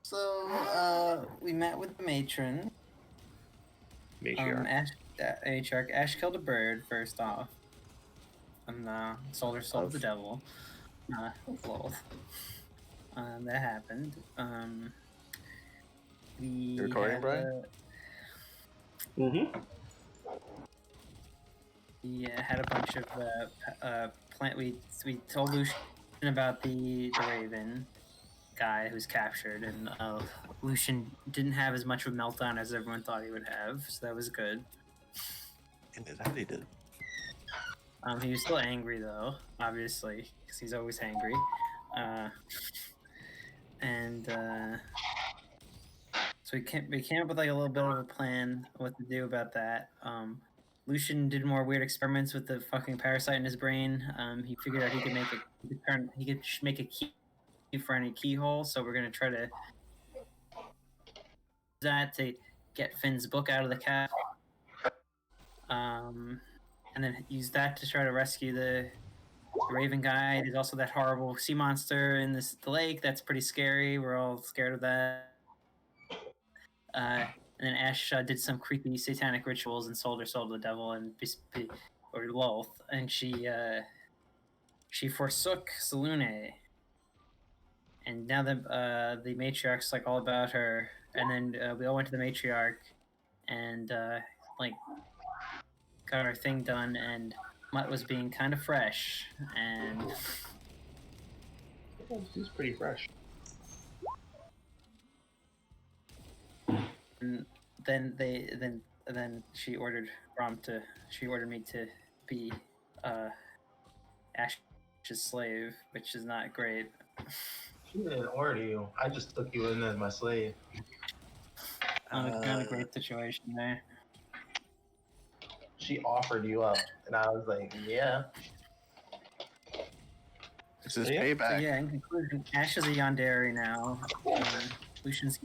So, we met with the matron. Matriarch. Matriarch. Ash killed a bird first off. And sold her soul to the devil. Lol. That happened. We You recording, Brian? Mm-hmm. We had a bunch of plant. We told Lucian about the raven guy who's captured, and Lucian didn't have as much of a meltdown as everyone thought he would have, so that was good. And that he did. He was still angry though, obviously, because he's always angry. So we came up with like a little bit of a plan of what to do about that. Lucian did more weird experiments with the fucking parasite in his brain. He figured out he could make a key for any keyhole. So we're gonna try to use that to get Finn's book out of the cap. And then use that to try to rescue the Raven guy. There's also that horrible sea monster in the lake. That's pretty scary. We're all scared of that. And then Ash did some creepy satanic rituals and sold her soul to the devil or Lolth, and she forsook Salune. And now the matriarch's like all about her. And then we all went to the matriarch and like got our thing done. And Mutt was being kind of fresh, and He's pretty fresh. And then she ordered me to be Ash's slave, which is not great. She didn't order you. I just took you in as my slave. Kind of great situation there. She offered you up, and I was like, yeah. This is payback. So yeah, in conclusion, Ash is a yandere now. Lucian's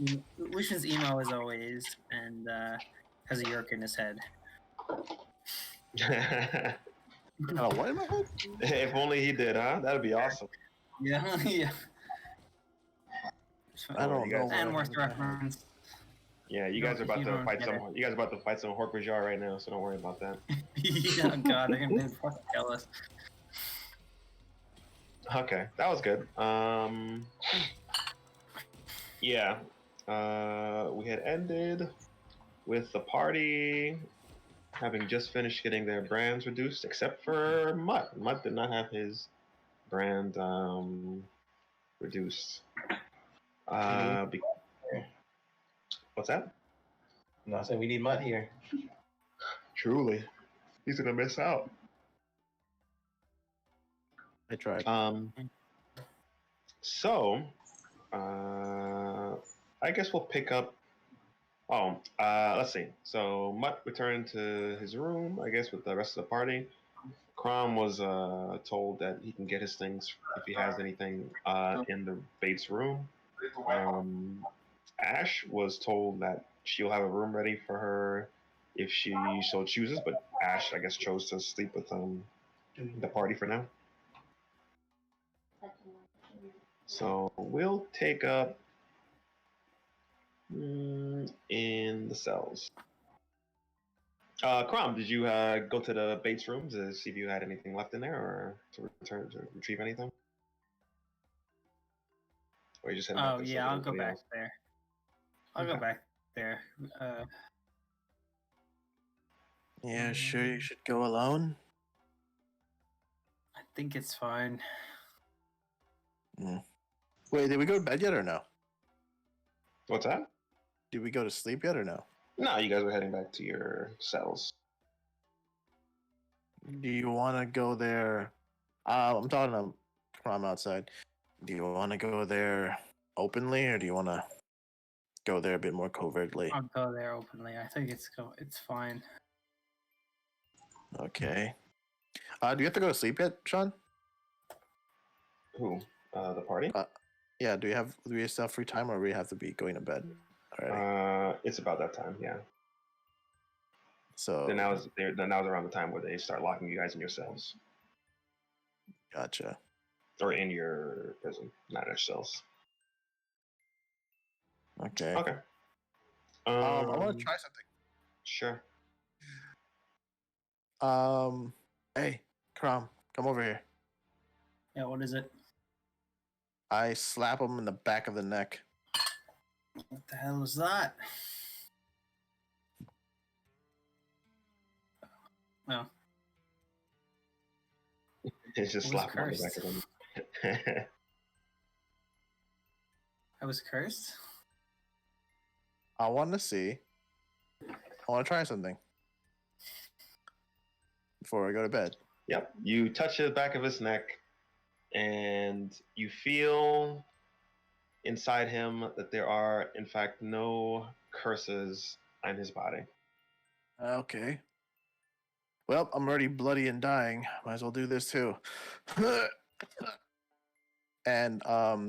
emo as always, and has a yerk in his head. What in my head? If only he did, huh? That'd be awesome. Yeah, yeah. I don't know. And worth reference. Yeah, you guys are about to fight some. You guys are about to fight some Hork-Bajir right now, so don't worry about that. Oh God, they're gonna fucking kill us. Okay, that was good. Yeah, we had ended with the party having just finished getting their brands reduced, except for Mutt. Mutt did not have his brand reduced. What's that? No, I said we need Mutt here. Truly, he's gonna miss out. I tried. So, I guess we'll pick up. Let's see. So Mutt returned to his room, I guess, with the rest of the party. Crom was told that he can get his things if he has anything in the Bates room. Ash was told that she'll have a room ready for her if she so chooses, but Ash, I guess, chose to sleep with the party for now. So we'll take up in the cells. Crom, did you go to the Bates room to see if you had anything left in there, or to retrieve anything? Or you just heading back to I'll go back there. I'll go back there. Yeah, sure. You should go alone. I think it's fine. Wait, did we go to bed yet or no? What's that? Did we go to sleep yet or no? No, you guys were heading back to your cells. Do you want to go there? I'm talking to Crom outside. Do you want to go there openly, or do you want to go there a bit more covertly? I'll go there openly. I think it's fine. Okay. Do you have to go to sleep yet, Sean? Who? The party? Yeah. Do we still have free time, or do we have to be going to bed already? It's about that time, yeah. So then that was around the time where they start locking you guys in your cells. Gotcha. Or in your prison, not in your cells. Okay. Okay. I want to try something. Sure. Hey, Crom, come over here. Yeah, what is it? I slap him in the back of the neck. What the hell was that? Oh, It's just I was slap him on the back cursed. of him. I was cursed? I want to see. I want to try something before I go to bed. Yep. You touch the back of his neck, and you feel inside him that there are, in fact, no curses on his body. Okay. Well, I'm already bloody and dying. Might as well do this too. And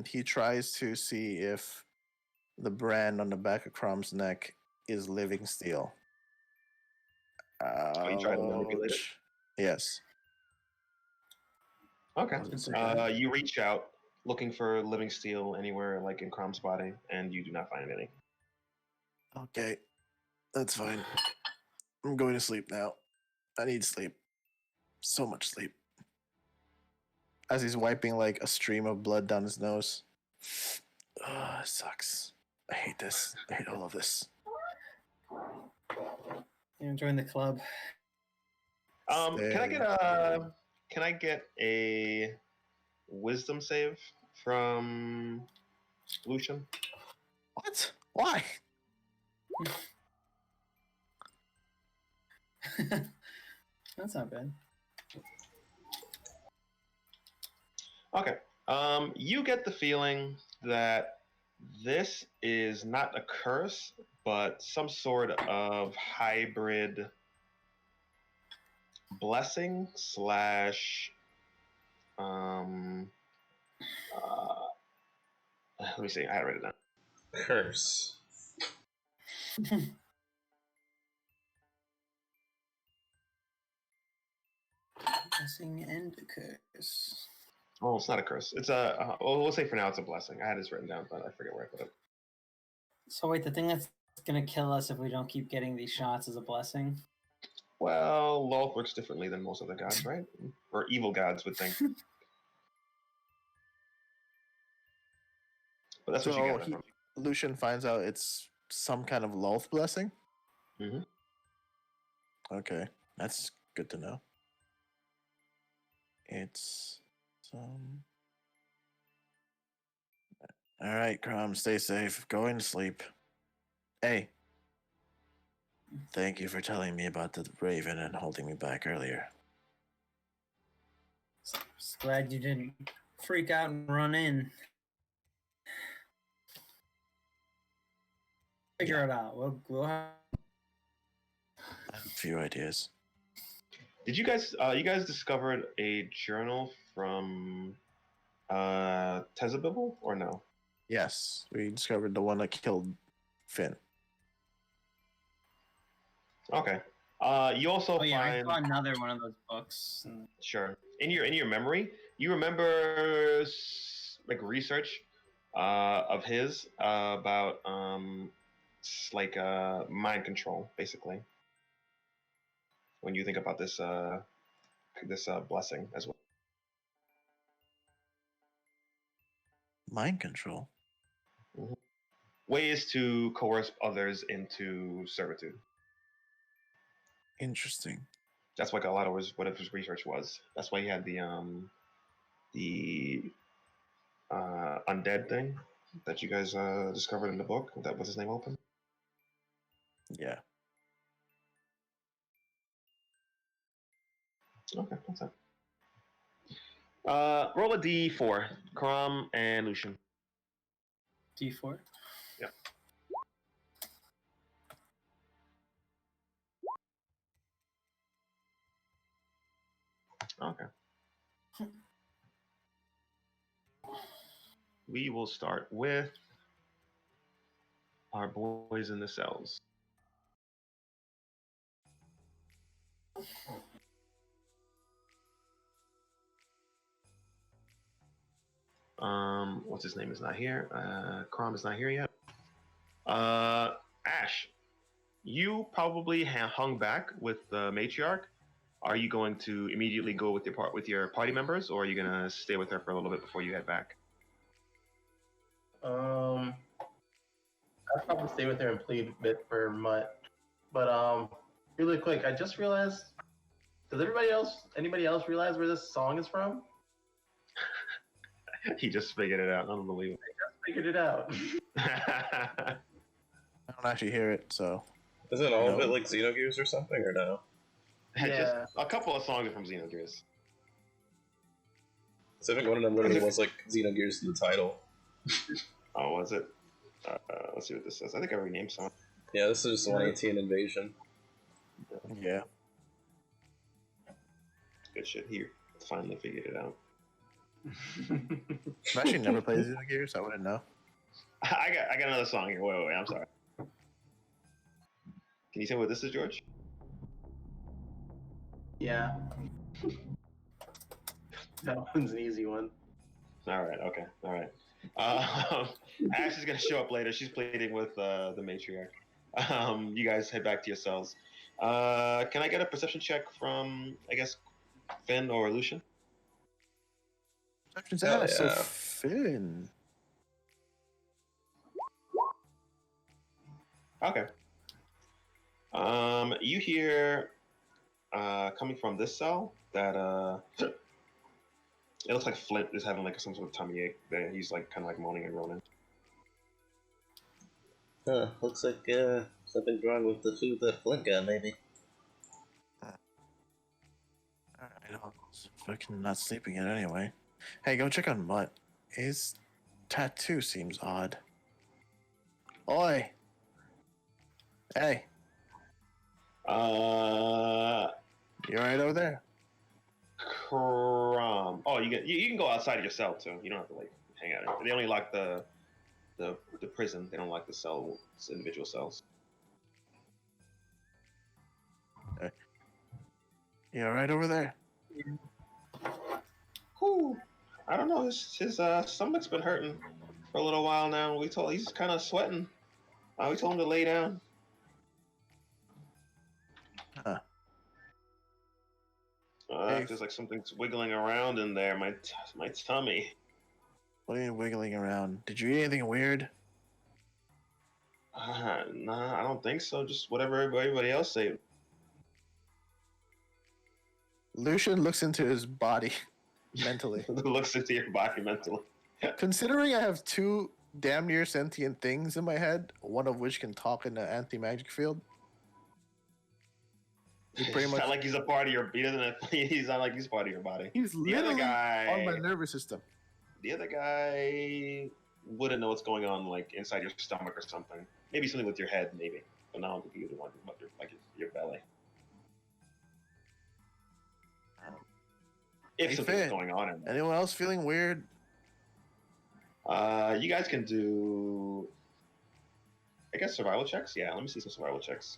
he tries to see if the brand on the back of Crom's neck is living steel. Oh, you try to manipulate it? Ouch. Yes. Okay. Doesn't say that. You reach out looking for living steel anywhere, like in Crom's body, and you do not find any. Okay. That's fine. I'm going to sleep now. I need sleep. So much sleep. As he's wiping like a stream of blood down his nose. Ugh, it sucks. I hate this. I hate all of this. You're join the club. Can I get a wisdom save from Lucian? What? Why? That's not bad. Okay. You get the feeling that this is not a curse, but some sort of hybrid blessing slash uh, let me see, I had it written down. Curse. Blessing and a curse. Oh, it's not a curse. It's a well, we'll say for now it's a blessing. I had this written down, but I forget where I put it. So wait, the thing that's gonna kill us if we don't keep getting these shots is a blessing? Well, Lolth works differently than most other gods, right? Or evil gods would think. But that's what you So got from. Lucian finds out it's some kind of Lolth blessing. Mm-hmm. Okay, that's good to know. It's All right, Crom, stay safe. Going to sleep. Hey, thank you for telling me about the Raven and holding me back earlier. Just glad you didn't freak out and run in. Figure it out. We'll have... I have a few ideas. Did you guys discovered a journal from Tezabibble or no? Yes, we discovered the one that killed Finn. Okay. You also Oh yeah, find I saw another one of those books. sure in your memory, you remember like research of his about like mind control, basically. When you think about this blessing as well. Mind control? Mm-hmm. Ways to coerce others into servitude. Interesting. That's like a lot of what his research was. That's why he had the undead thing that you guys discovered in the book. That was his name open. Yeah. Okay, that's it. Roll a d4, Crom and Lucian. D4. Yeah. Okay. We will start with our boys in the cells. What's his name is not here. Crom is not here yet. Ash, you probably hung back with the matriarch. Are you going to immediately go with your party members, or are you gonna stay with her for a little bit before you head back? I'd probably stay with her and plead a bit for Mutt. But really quick, I just realized. Does anybody else realize where this song is from? He just figured it out. Unbelievable. Figured it out. I don't actually hear it, so. Isn't all of it like Xenogears or something, or no? Just Yeah. a couple of songs are from Xenogears. So I think one of them literally was like Xenogears in the title. Oh, was it? Let's see what this says. I think I renamed some. Yeah, this is 118 Invasion. Yeah. Good shit. Here, finally figured it out. I've actually never played Xenogears, so I wouldn't know. I got another song here. Wait. I'm sorry. Can you tell me what this is, George? Yeah. That one's an easy one. All right. Okay. All right. Ash is gonna show up later. She's pleading with the matriarch. You guys head back to your cells. Can I get a perception check from, I guess, Finn or Lucian? So yeah. Finn. Okay. You hear coming from this cell that it looks like Flint is having like some sort of tummy ache. There, he's like kind of like moaning and groaning. Looks like something's wrong with the food that Flint got, maybe. I know. Fucking not sleeping yet anyway. Hey, go check on Mutt. His tattoo seems odd. Oi! Hey, you right over there? Crom. Oh, you can go outside of your cell too. You don't have to like hang out. They only lock the prison. They don't lock the cell, individual cells. You all right over there? Whew. I don't know. His stomach's been hurting for a little while now. He's kind of sweating. We told him to lay down. Huh. Hey. There's like something's wiggling around in there. My tummy. What are you wiggling around? Did you eat anything weird? Nah, I don't think so. Just whatever everybody else say. Lucian looks into his body mentally. Looks into your body mentally. Considering I have two damn near sentient things in my head, one of which can talk in the anti-magic field. He pretty much not like he's a part of your. He's not like he's part of your body. He's literally on my nervous system. The other guy wouldn't know what's going on, like inside your stomach or something. Maybe something with your head, maybe. But now you're the one about your belly. If something's going on in there. Anyone else feeling weird? You guys can do, I guess, survival checks. Yeah, let me see some survival checks.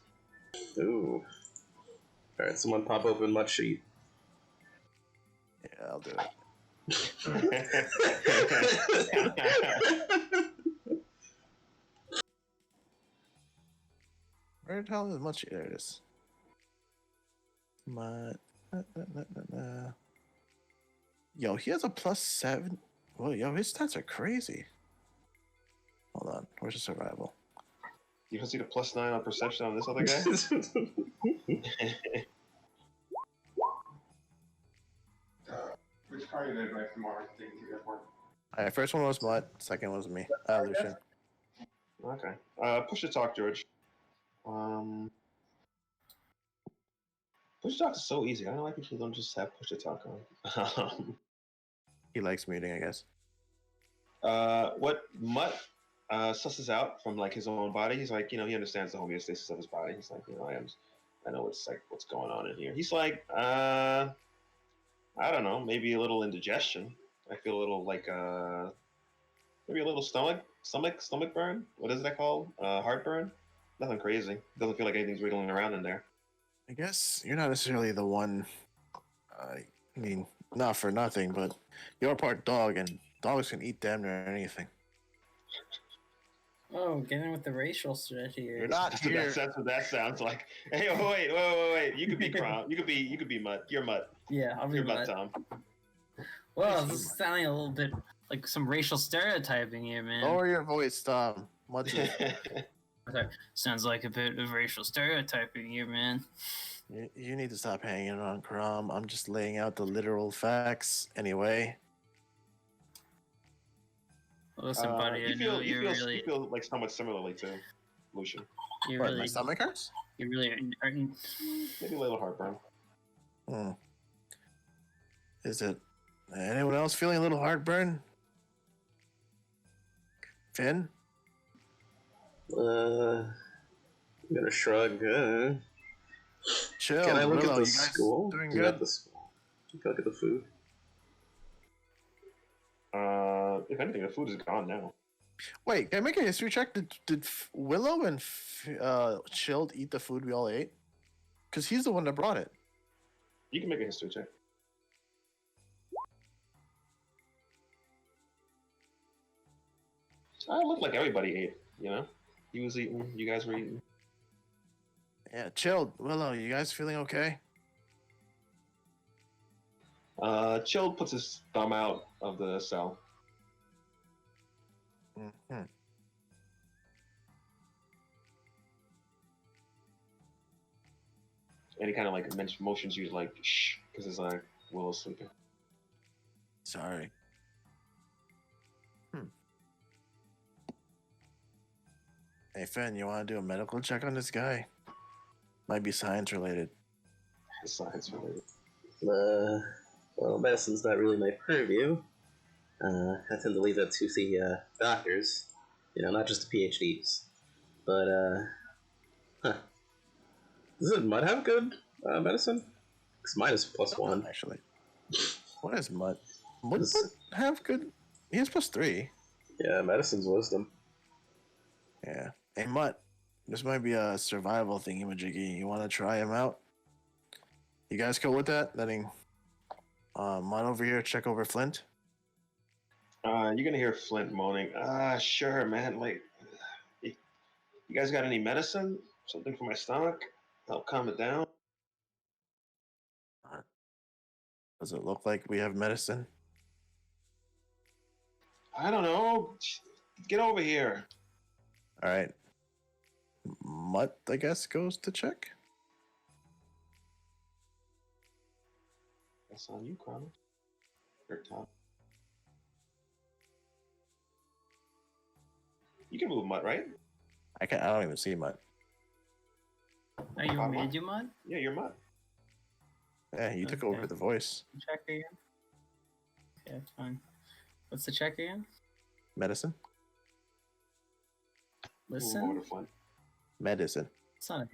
Ooh. All right, someone pop open my sheet. Yeah, I'll do it. Where the hell is much? There it is. Yo, he has a +7. Well, yo, his stats are crazy. Hold on, where's the survival? You don't see the +9 on perception on this other guy? Which car you drive tomorrow? Alright, first one was Mutt, second was me. Lucian. Okay. Push to talk, George. Push to talk is so easy. I don't know why people don't just have push to talk on. He likes muting, I guess. What Mutt susses out from like his own body, he's like, he understands the homeostasis of his body. He's like, I know what's going on in here. He's like, I don't know, maybe a little indigestion. I feel a little like maybe a little stomach burn. What is that called? Heartburn? Nothing crazy. Doesn't feel like anything's wiggling around in there. I guess you're not necessarily the one. I mean, not for nothing, but you're part dog, and dogs can eat damn near anything. Oh, get in with the racial shit here. You're not here. That's what that sounds like. Hey, oh, wait. You could be Crom. You could be Mutt. You're Mutt. Yeah, I'll be You're Mutt, Mutt. Tom. Well, this is sounding a little bit like some racial stereotyping here, man. Lower your voice, Tom. What's it? Sounds like a bit of racial stereotyping here, man. You need to stop hanging on, Crom. I'm just laying out the literal facts anyway. Listen, buddy, I know you really, feel like somewhat similarly to Lucian. you What, really, my stomach hurts? you really are. Maybe a little heartburn. Is it anyone else feeling a little heartburn? Finn? I'm gonna shrug. Chill. Can I look Willow, at the you guys school? doing Not good? the school. Can I look at the food? If anything, the food is gone now. Wait, can I make a history check? Did Willow and Shield eat the food we all ate? Because he's the one that brought it. You can make a history check. I looked like everybody ate. You know, he was eating. You guys were eating. Yeah, Chilled. Willow, you guys feeling okay? Chilled puts his thumb out of the cell. Mm-hmm. And he kind of like motions you like shh, because it's like Willow's sleeping. Sorry. Hey, Finn, you want to do a medical check on this guy? Might be science related. Science related. Well, medicine's not really my purview. I tend to leave that to the doctors, not just the PhDs. But, does Mud have good medicine? Because mine is +1. Actually. What is Mutt? Would Mutt have good? He has +3. Yeah, medicine's wisdom. Yeah. Hey, Mutt, this might be a survival thingy-majiggy. You want to try him out? You guys cool with that? Letting Mutt over here check over Flint? You're gonna hear Flint moaning. Sure, man. Like, you guys got any medicine? Something for my stomach? Help calm it down? Does it look like we have medicine? I don't know. Get over here. All right. Mutt, I guess, goes to check. That's on you, Connor. Or Tom. You can move Mutt, right? I don't even see Mutt. Are you made you Mud? Yeah, you're Mutt. Yeah, you took over the voice. Check again. Okay, fine. What's the check again? Medicine? Move over Listen. to Flint. Medicine. It's not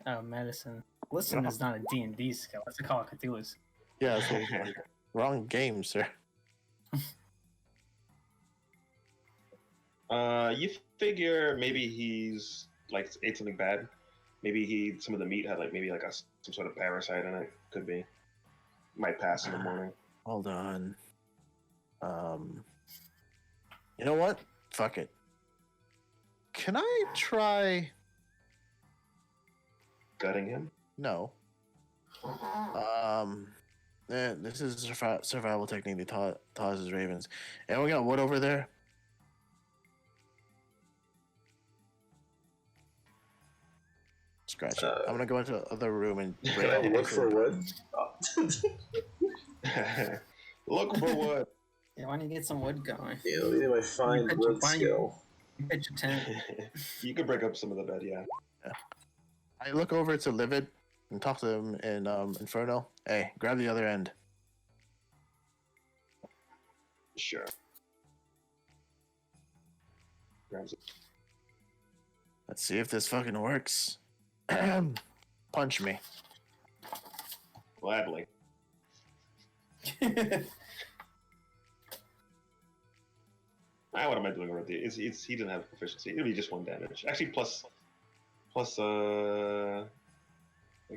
a medicine. Listen is not a D&D skill. That's a Call of Cthulhu's. Yeah, so wrong game, sir. You figure maybe he's like ate something bad. Maybe some of the meat had like maybe like some sort of parasite in it. Could be. Might pass in the morning. Hold on. You know what? Fuck it. Can I try? Gutting him. No. This is a survival technique they taught us as ravens. And we got wood over there. Scratch it. I'm gonna go into the other room and Can I look for wood? Look for wood. Yeah, why don't you get some wood going? Yeah, let me do my find wood skill. You pitch a tent. You could break up some of the bed, yeah. I look over to Livid and talk to him in Inferno. Hey, grab the other end. Sure. Grabs it. Let's see if this fucking works. Punch me. Gladly. What am I doing already? He didn't have proficiency. It'll be just 1 damage. Actually, plus I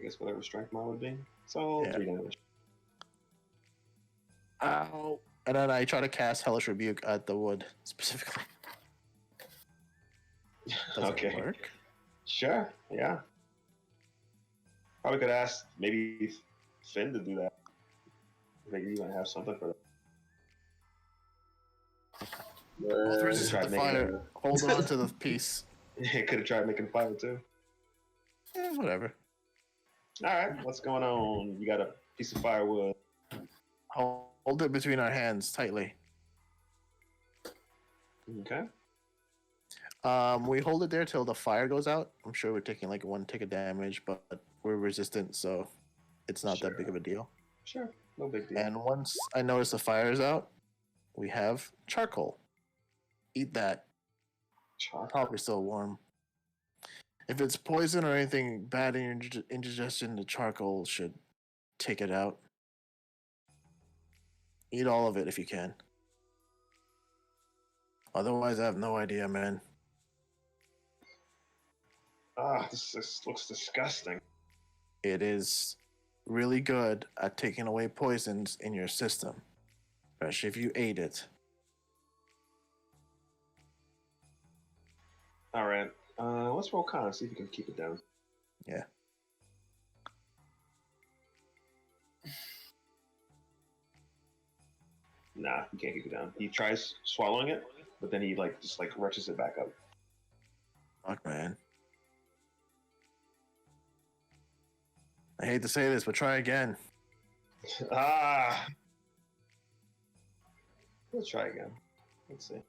guess whatever strength mod would be. So Yeah. 3 damage. Ow. And then I try to cast Hellish Rebuke at the wood specifically. Does Okay. it work? Sure. Yeah. Probably could ask maybe Finn to do that. Maybe you might have something for that. Both Uh, resist tried the making fire. Hold on to the piece. Could have tried making fire too. Whatever. All right, what's going on? You got a piece of firewood. Hold it between our hands tightly. Okay. We hold it there till the fire goes out. I'm sure we're taking like 1 tick of damage, but we're resistant, so it's not that big of a deal. Sure. No big deal. And once I notice the fire is out, we have charcoal. Eat that. Charcoal. Probably still warm. If it's poison or anything bad in your indigestion, the charcoal should take it out. Eat all of it if you can. Otherwise, I have no idea, man. Ah, this looks disgusting. It is really good at taking away poisons in your system, especially if you ate it. All right. Let's roll con, see if you can keep it down. Yeah. Nah, he can't keep it down. He tries swallowing it, but then he just retches it back up. Fuck, man. I hate to say this, but try again. Ah. Let's try again. Let's see.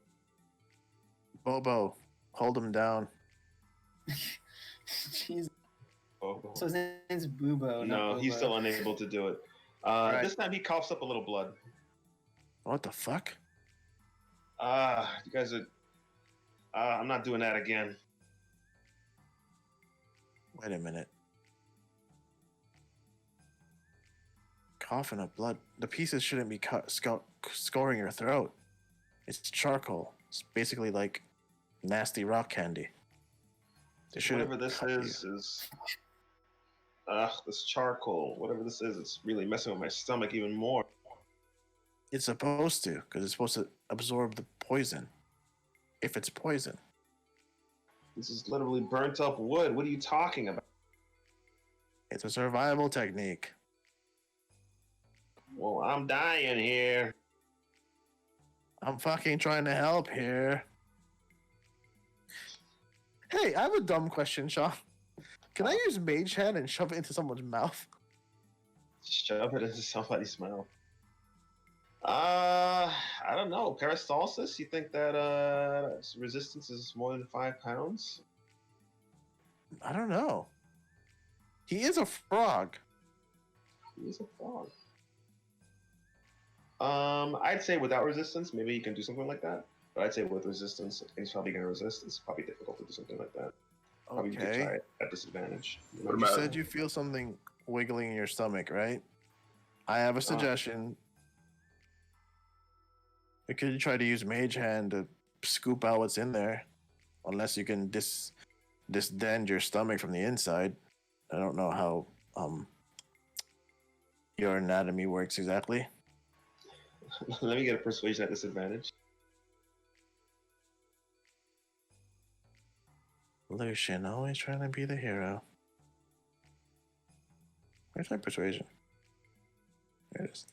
Bobo, hold him down. Jeez. Oh. So his name's Bubo. No, not he's Bobo. still unable to do it. Right. This time he coughs up a little blood. What the fuck? You guys are. I'm not doing that again. Wait a minute. Coughing up blood. The pieces shouldn't be scoring your throat. It's charcoal. It's basically like nasty rock candy. They shouldn't Whatever this cut you. is. This charcoal. Whatever this is, it's really messing with my stomach even more. It's supposed to, because it's supposed to absorb the poison. If it's poison. This is literally burnt up wood. What are you talking about? It's a survival technique. Well, I'm dying here. I'm fucking trying to help here. Hey, I have a dumb question, Sean. Can I use Mage Hand and shove it into someone's mouth? Shove it into somebody's mouth. I don't know. Peristalsis? You think that resistance is more than 5 pounds? I don't know. He is a frog. He's a frog. I'd say without resistance, maybe you can do something like that. But I'd say with resistance, he's probably going to resist. It's probably difficult to do something like that. Probably you could try Okay. it at disadvantage. You said you feel something wiggling in your stomach, right? I have a suggestion. Could you try to use Mage Hand to scoop out what's in there? Unless you can distend your stomach from the inside. I don't know how your anatomy works exactly. Let me get a persuasion at disadvantage. Lucian, always trying to be the hero. Where's my persuasion? There it is.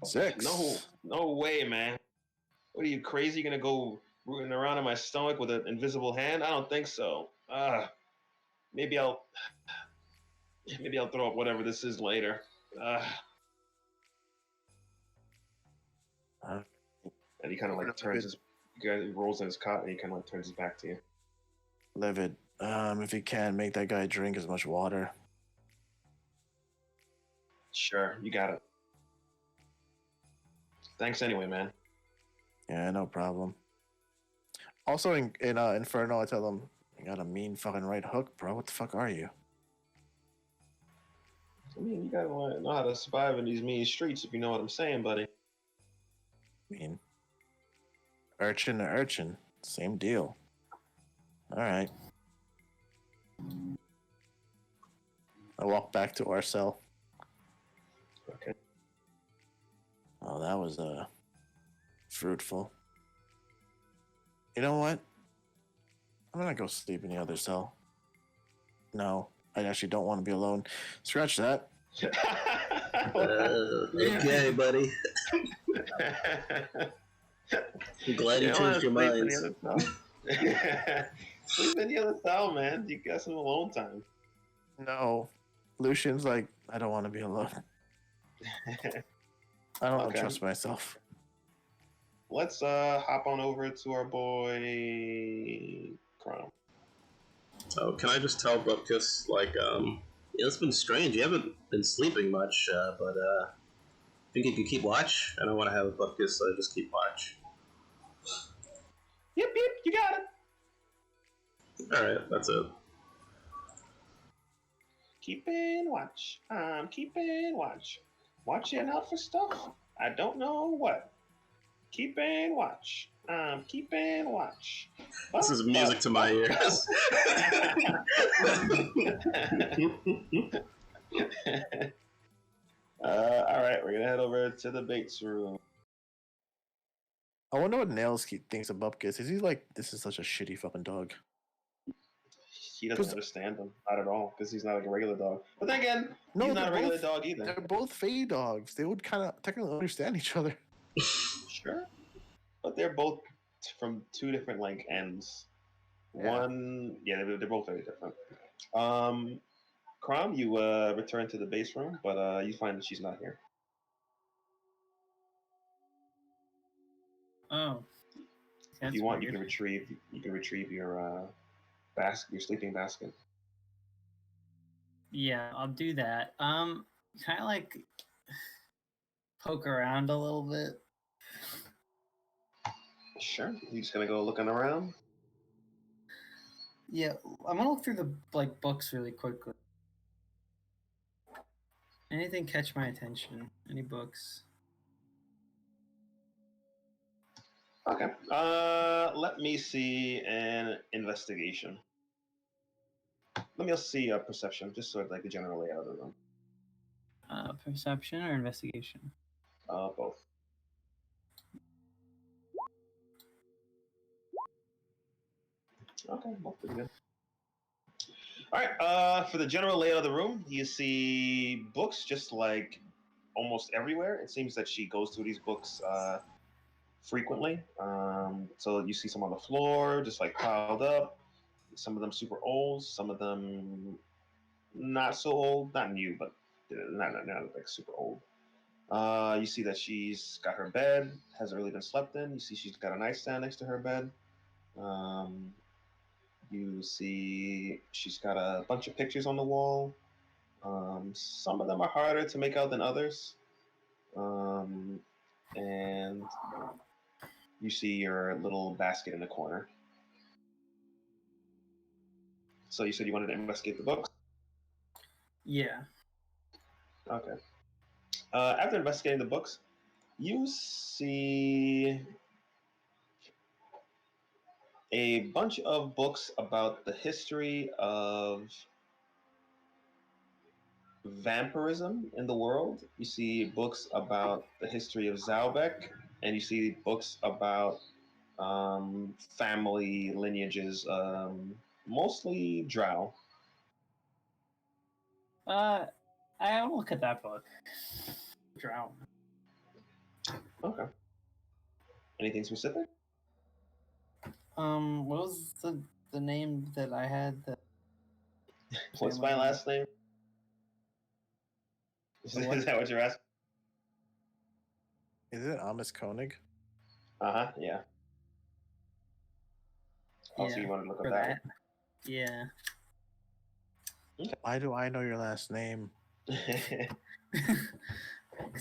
6. No way, man. What are you crazy? You're gonna go rooting around in my stomach with an invisible hand? I don't think so. Maybe I'll throw up whatever this is later. And he kind of he rolls in his cot and he kind of turns his back to you. Livid. If you can, make that guy drink as much water. Sure, you got it. Thanks anyway, man. Yeah, no problem. Also, in Inferno, I tell him, you got a mean fucking right hook, bro. What the fuck are you? I mean, you gotta know how to survive in these mean streets, if you know what I'm saying, buddy. Mean. Urchin to urchin. Same deal. Alright. I walk back to our cell. Okay. Oh, that was fruitful. You know what? I'm gonna go sleep in the other cell. No, I actually don't want to be alone. Scratch that. Okay, buddy. I'm glad you changed your mind. Sleep in the other cell, man. You got some alone time. No. Lucian's like, I don't want to be alone. I don't Okay. trust myself. Let's hop on over to our boy Chrome. Oh, can I just tell Bupkis, like, yeah, it's been strange. You haven't been sleeping much, but think you could keep watch? I don't want to have Bupkis, so just keep watch. Yep, you got it. Alright, that's it. Keeping watch. I'm keeping watch. Watching out for stuff. I don't know what. Keeping watch. I'm keeping watch. This is music to my ears. Alright, we're gonna head over to the Bates room. I wonder what Nails thinks of Bupkis. Is he like, this is such a shitty fucking dog? He doesn't understand them, not at all, because he's not like a regular dog. But then again, No, he's not a they're regular both- dog either. They're both Fey dogs. They would kind of technically understand each other. Sure. But they're both from two different like ends. Yeah. One, yeah, they're both very different. Crom, you return to the base room, but you find that she's not here. Oh. If you want, you can retrieve your your sleeping basket. Yeah, I'll do that. Kind of like poke around a little bit. Sure. You just gonna go looking around? Yeah, I'm gonna look through the like books really quickly. Anything catch my attention? Any books? Okay. Let me see an investigation. Let me see a perception, just sort of like the general layout of the room. Perception or investigation? Both. Okay, both pretty good. All right. For the general layout of the room, you see books just like almost everywhere. It seems that she goes through these books frequently. So you see some on the floor, just like piled up. Some of them super old. Some of them not so old, not new, but not like super old. You see that she's got her bed, hasn't really been slept in. You see she's got a nightstand next to her bed. You see she's got a bunch of pictures on the wall. Some of them are harder to make out than others. And you see your little basket in the corner. So you said you wanted to investigate the books? Yeah. Okay. After investigating the books, you see a bunch of books about the history of vampirism in the world. You see books about the history of Zalbeck, and you see books about family lineages, mostly Drow. I'll look at that book. Drown. Okay. Anything specific? What was the name that I had? What's my last name? Is that what you're asking? Is it Amos Koenig? Yeah. Also, you want to look for at that? Yeah. Why do I know your last name? Because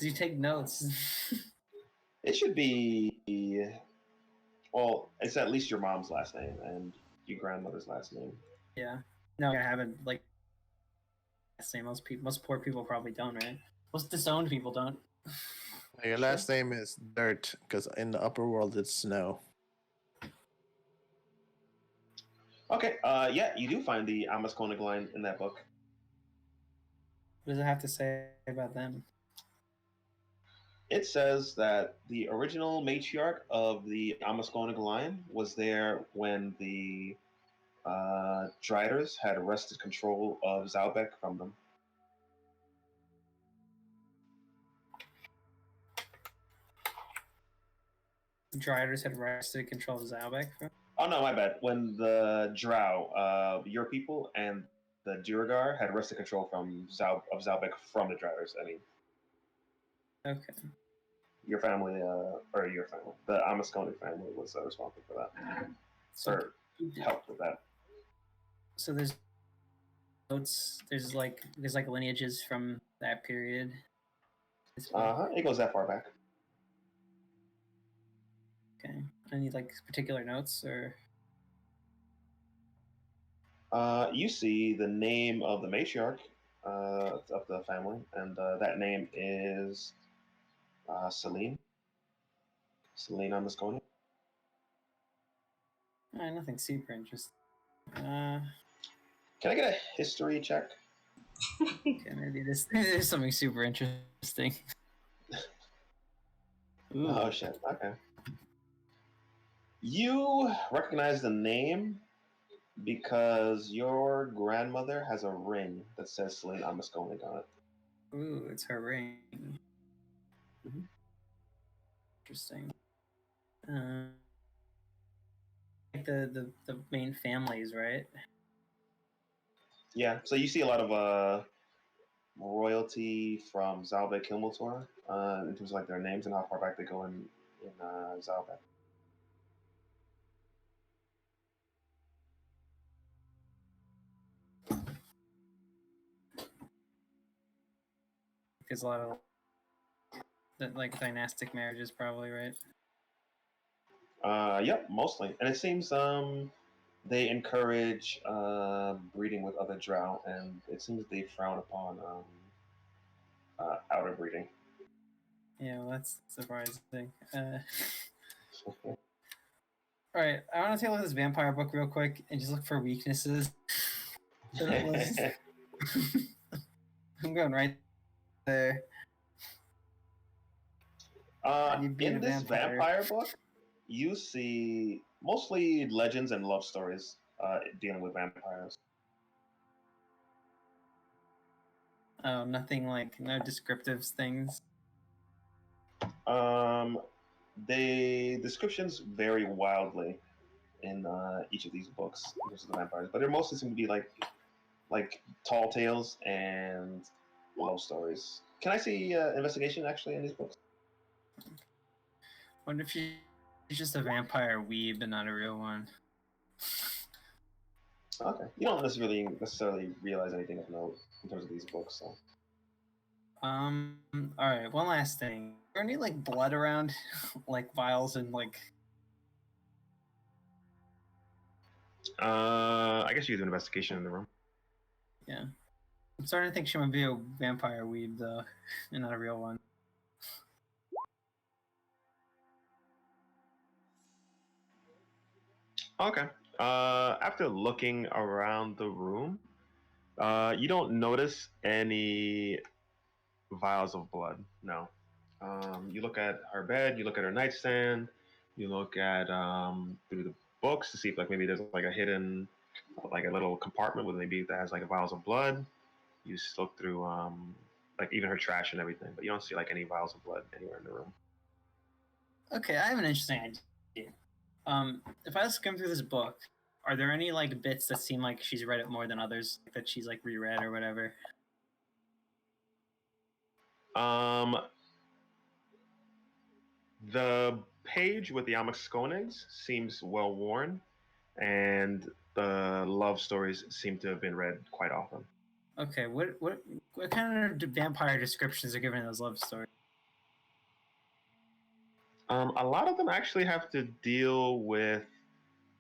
you take notes. It should be, well, it's at least your mom's last name and your grandmother's last name. Yeah. No, I haven't like. Say most people, most poor people probably don't, right? Most disowned people don't. Your last name is Dirt, because in the upper world it's snow. Okay, yeah, you do find the Amos Koenig line in that book. What does it have to say about them? It says that the original matriarch of the Amaskonic line was there when the Driders had wrested control of Zalbec from them. Driders had wrested control of Zalbec. Oh no, my bad. When the Drow, your people, and the Duragar had wrested control from Zalbec from the Driders. I mean, Okay. your family, or your family, the Amaskonic family was responsible for that, So, or helped with that. so there's notes. There's like lineages from that period. It goes that far back. Okay. Any like particular notes or? You see the name of the matriarch of the family, and that name is Celine. Celine Amaskonic. Nothing super interesting. Can I get a history check? Okay, maybe there's something super interesting. Ooh. Oh shit. Okay. You recognize the name because your grandmother has a ring that says Celine Amaskonic on it. Ooh, it's her ring. Mhm. Interesting. Like the main families, right? Yeah. So you see a lot of royalty from Zalbec Kilmotor in terms of like their names and how far back they go in Zalbec. There's a lot of like dynastic marriages, probably, right? Yep, mostly. And it seems they encourage breeding with other drow, and it seems they frown upon outer breeding. Yeah, well, that's surprising. All right, I want to take a look at this vampire book real quick and just look for weaknesses. I'm going right there. You beat In a this vampire. vampire book, you see mostly legends and love stories dealing with vampires. Oh, nothing like no descriptive things. Um, the descriptions vary wildly in each of these books in terms of the vampires, but they mostly seem to be like tall tales and love stories. Can I see investigation actually in these books? Wonder if she's just a vampire weeb and not a real one. Okay, you don't necessarily realize anything of note in terms of these books. So. All right. One last thing. Is there any like blood around, like vials and like? I guess you do an investigation in the room. Yeah, I'm starting to think she might be a vampire weeb though, and not a real one. Okay. After looking around the room, you don't notice any vials of blood. No. You look at her bed. You look at her nightstand. You look at through the books to see if like maybe there's like a hidden, like a little compartment with maybe that has like vials of blood. You just look through like even her trash and everything, but you don't see like any vials of blood anywhere in the room. Okay, I have an interesting idea. If I skim through this book, are there any like bits that seem like she's read it more than others, that she's like reread or whatever? The page with the Amaskonigs seems well worn, and the love stories seem to have been read quite often. Okay, what kind of vampire descriptions are given in those love stories? A lot of them actually have to deal with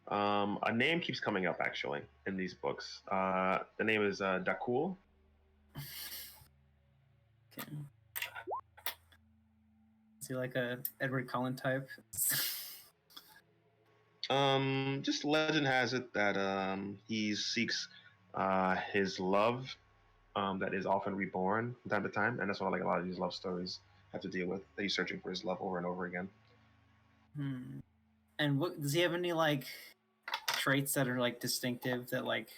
a name keeps coming up actually in these books. The name is Dakul. Okay. Is he like a Edward Cullen type? Just legend has it that he seeks his love that is often reborn from time to time, and that's why like a lot of these love stories have to deal with that he's searching for his love over and over again. And what does he have any like traits that are like distinctive that like?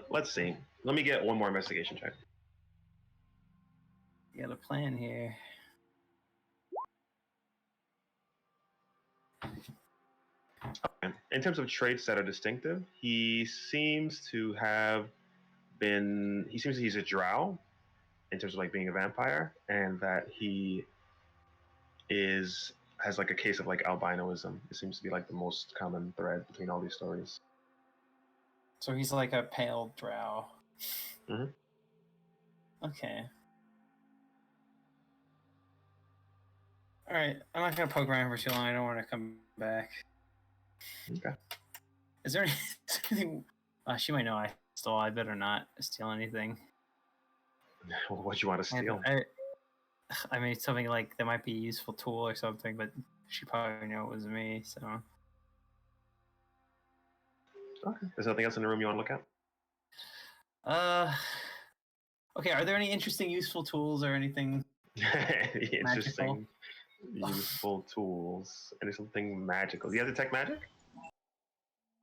Let's see. Let me get one more investigation check. You got a plan here. Okay. In terms of traits that are distinctive, he seems to have been. He seems he's a drow in terms of like being a vampire, and that he has like a case of like albinoism. It seems to be like the most common thread between all these stories. So he's like a pale drow. Mhm. Okay. All right. I'm not gonna poke around for too long. I don't want to come back. Okay. Is there anything? She might know I stole. I better not steal anything. What you want to steal? I mean, something like that might be a useful tool or something, but she probably knew it was me. So. Okay. There's nothing else in the room you want to look at? Okay. Are there any interesting, useful tools or anything? Interesting, useful tools. And something magical. Do you have detect magic?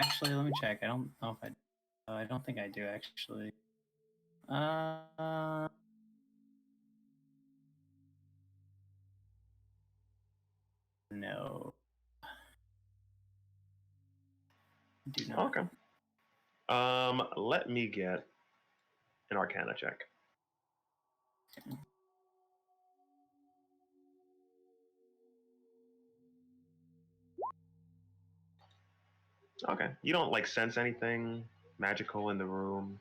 Actually, let me check. I don't know if I don't think I do actually. No. Do not. Okay. Let me get an Arcana check. Okay. Okay. You don't like sense anything magical in the room.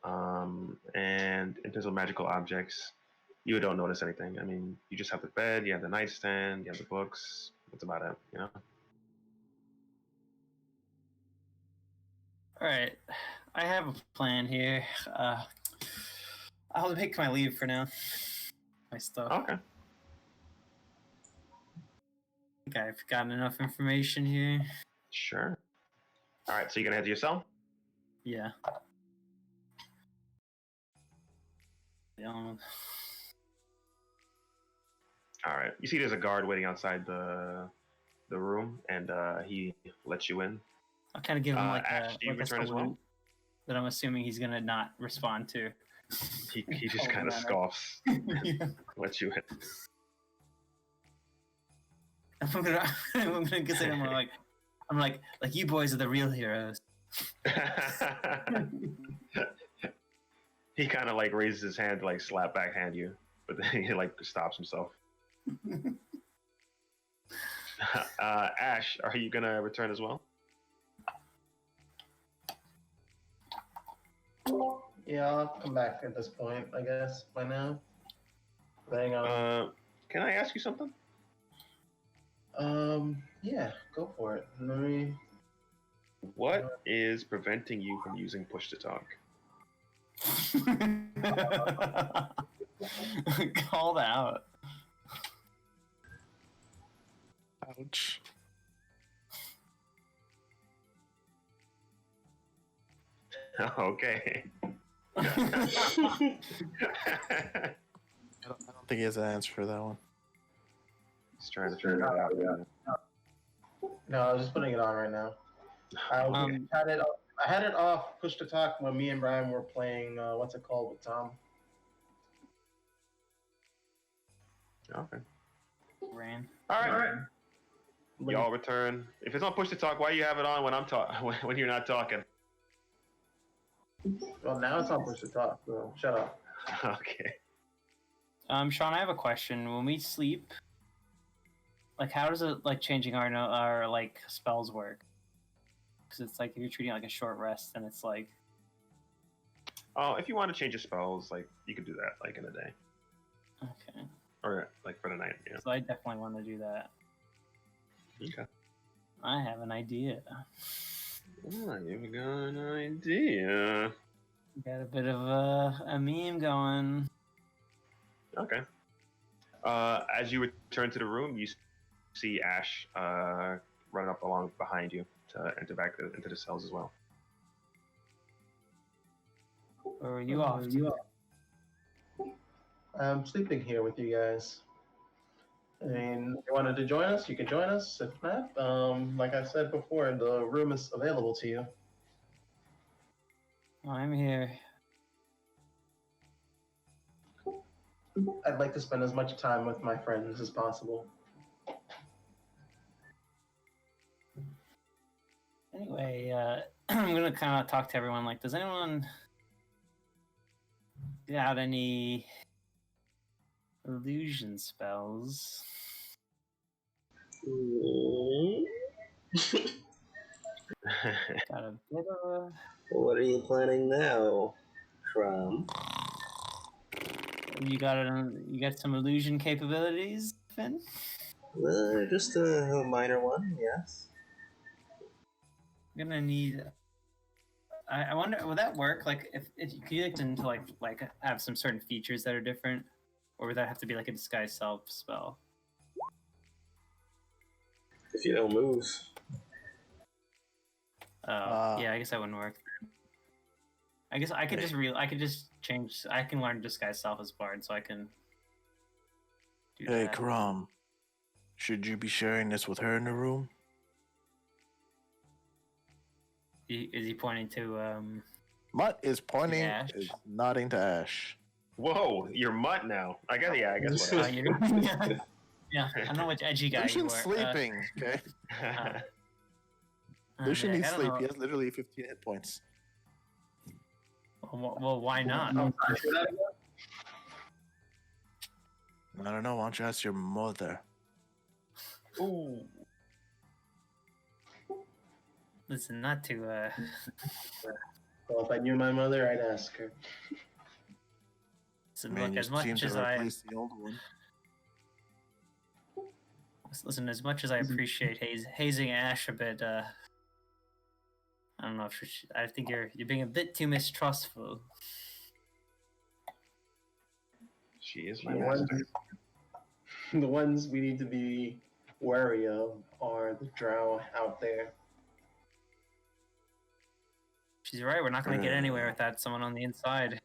And in terms of magical objects, you don't notice anything. I mean, you just have the bed, you have the nightstand, you have the books. That's about it, you know? All right. I have a plan here. I'll take my leave for now. My stuff. Okay. I think I've gotten enough information here. Sure. All right, so you're going to head to your cell? Yeah. All right. You see there's a guard waiting outside the room, and he lets you in. I'll kind of give him like Ash, do you return as well? that I'm assuming he's gonna not respond to. He just kind of scoffs, Yeah. lets you in. I'm gonna consider him I'm like you boys are the real heroes. He kind of like raises his hand to like slap backhand you, but then he like stops himself. Ash, are you gonna return as well? Yeah, I'll come back at this point, I guess, by now. Hang on. Can I ask you something? Yeah, go for it. Let me... What is preventing you from using push to talk? Called out. Ouch. Okay. I don't think he has an answer for that one. He's trying to figure it out. Yeah. No, I was just putting it on right now. I had it off push to talk when me and Brian were playing what's it called with Tom. Okay. Ran. All right. Y'all return. If it's on push to talk, why you have it on when I'm when you're not talking? Well, now it's on push to talk, so shut up. Okay. Sean, I have a question. When we sleep, like, how does it like changing our like spells work? Because it's like if you're treating it like a short rest, then it's like. Oh, if you want to change your spells, like you could do that, like in a day. Okay. Or like for the night, yeah. So I definitely want to do that. Okay. I have an idea. Oh, you've got an idea. Got a bit of a meme going. Okay. As you return to the room, you see Ash running up along behind you to enter back into the cells as well. Or are you off? I'm sleeping here with you guys. I mean, if you wanted to join us, you can join us. If not, like I said before, the room is available to you. I'm here. I'd like to spend as much time with my friends as possible. Anyway, I'm gonna kind of talk to everyone. Like, does anyone got any illusion spells? Got a bit of a. What are you planning now, Crom? You got some illusion capabilities, Finn? Just a minor one, yes. I'm gonna need. I wonder, will that work? Like, if you could into like have some certain features that are different, or would that have to be like a disguise self spell? If you don't move. Yeah, I guess that wouldn't work. I guess I could just change. I can learn disguise self as bard, so I can. Do Hey, that. Karam. Should you be sharing this with her in the room? Is he pointing to Mutt is pointing, Ash? is nodding to Ash. Whoa, you're Mutt now. I guess whatever. Yeah, I don't know which edgy guy Lucian's you are. sleeping, okay? Lucian yeah, needs I don't sleep. know. He has literally 15 hit points. Well, why not? I don't know. Why don't you ask your mother? Ooh. Listen, not to. Well, if I knew my mother, I'd ask her. Listen, Man, look, you as much seem as to I replace the old one. listen, as much as I appreciate hazing Ash a bit, I don't know if I think you're being a bit too mistrustful. She is The my ones, master. the ones we need to be wary of are the drow out there. She's right. We're not going to get anywhere without someone on the inside.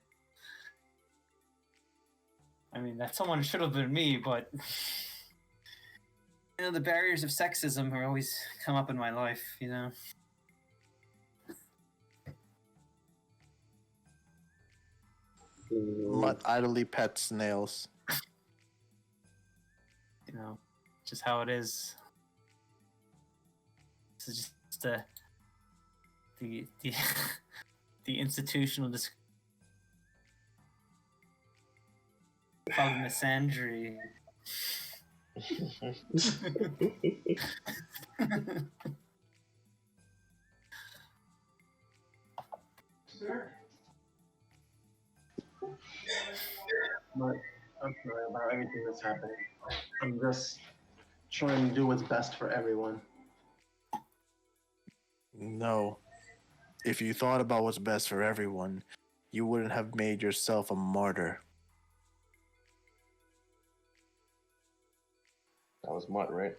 I mean, that someone should have been me, but you know, the barriers of sexism are always come up in my life. You know. Mutt idly pets nails. You know, just how it is. This is just the the institutional misandry. But I'm sorry about everything that's happening. I'm just trying to do what's best for everyone. No. If you thought about what's best for everyone, you wouldn't have made yourself a martyr. That was Mutt, right?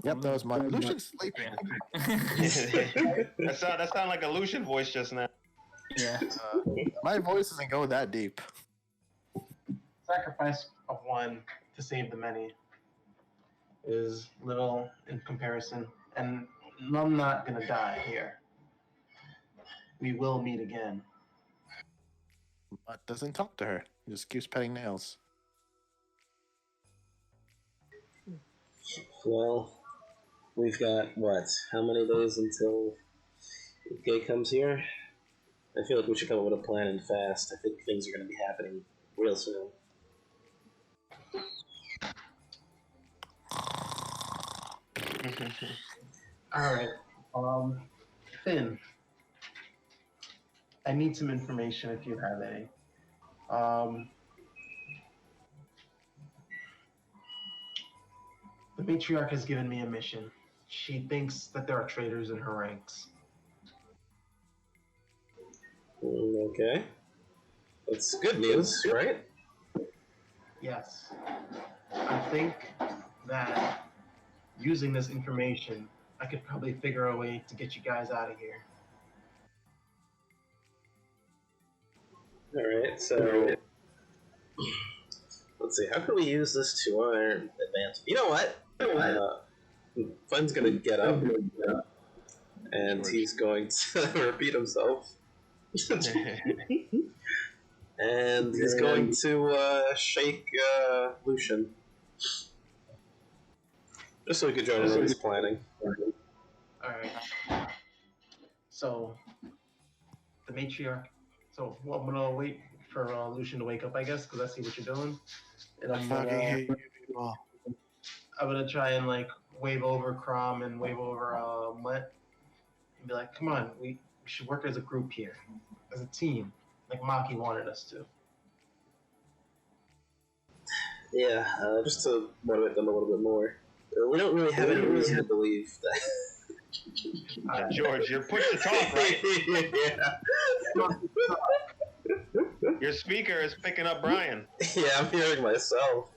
Yep, that was my Lucian's sleeping. That sounded like a Lucian voice just now. Yeah. My voice doesn't go that deep. Sacrifice of one to save the many is little in comparison, and I'm not gonna die here. We will meet again. Mutt doesn't talk to her. He just keeps petting nails. Well, we've got, what, how many days until Gay comes here? I feel like we should come up with a plan and fast. I think things are going to be happening real soon. Alright. Finn. I need some information if you have any. The matriarch has given me a mission. She thinks that there are traitors in her ranks. Okay. That's good news, right? Yes. I think that using this information, I could probably figure a way to get you guys out of here. Alright, so let's see, how can we use this to our advantage? You know what? Fun's gonna get up and he's going to repeat himself. And he's going to shake Lucian. Just so he could join in on his planning. Alright. So, the matriarch. So, well, I'm gonna wait for Lucian to wake up, I guess, because I see what you're doing. And I fucking hate you people. I'm gonna try and like wave over Crom and wave over Mutt and be like, "Come on, we should work as a group here, as a team, like Maki wanted us to." Yeah, just to motivate them a little bit more. We don't really have any reason to believe that. George, you're pushed to talk, right? Yeah. Your speaker is picking up Brian. Yeah, I'm hearing myself.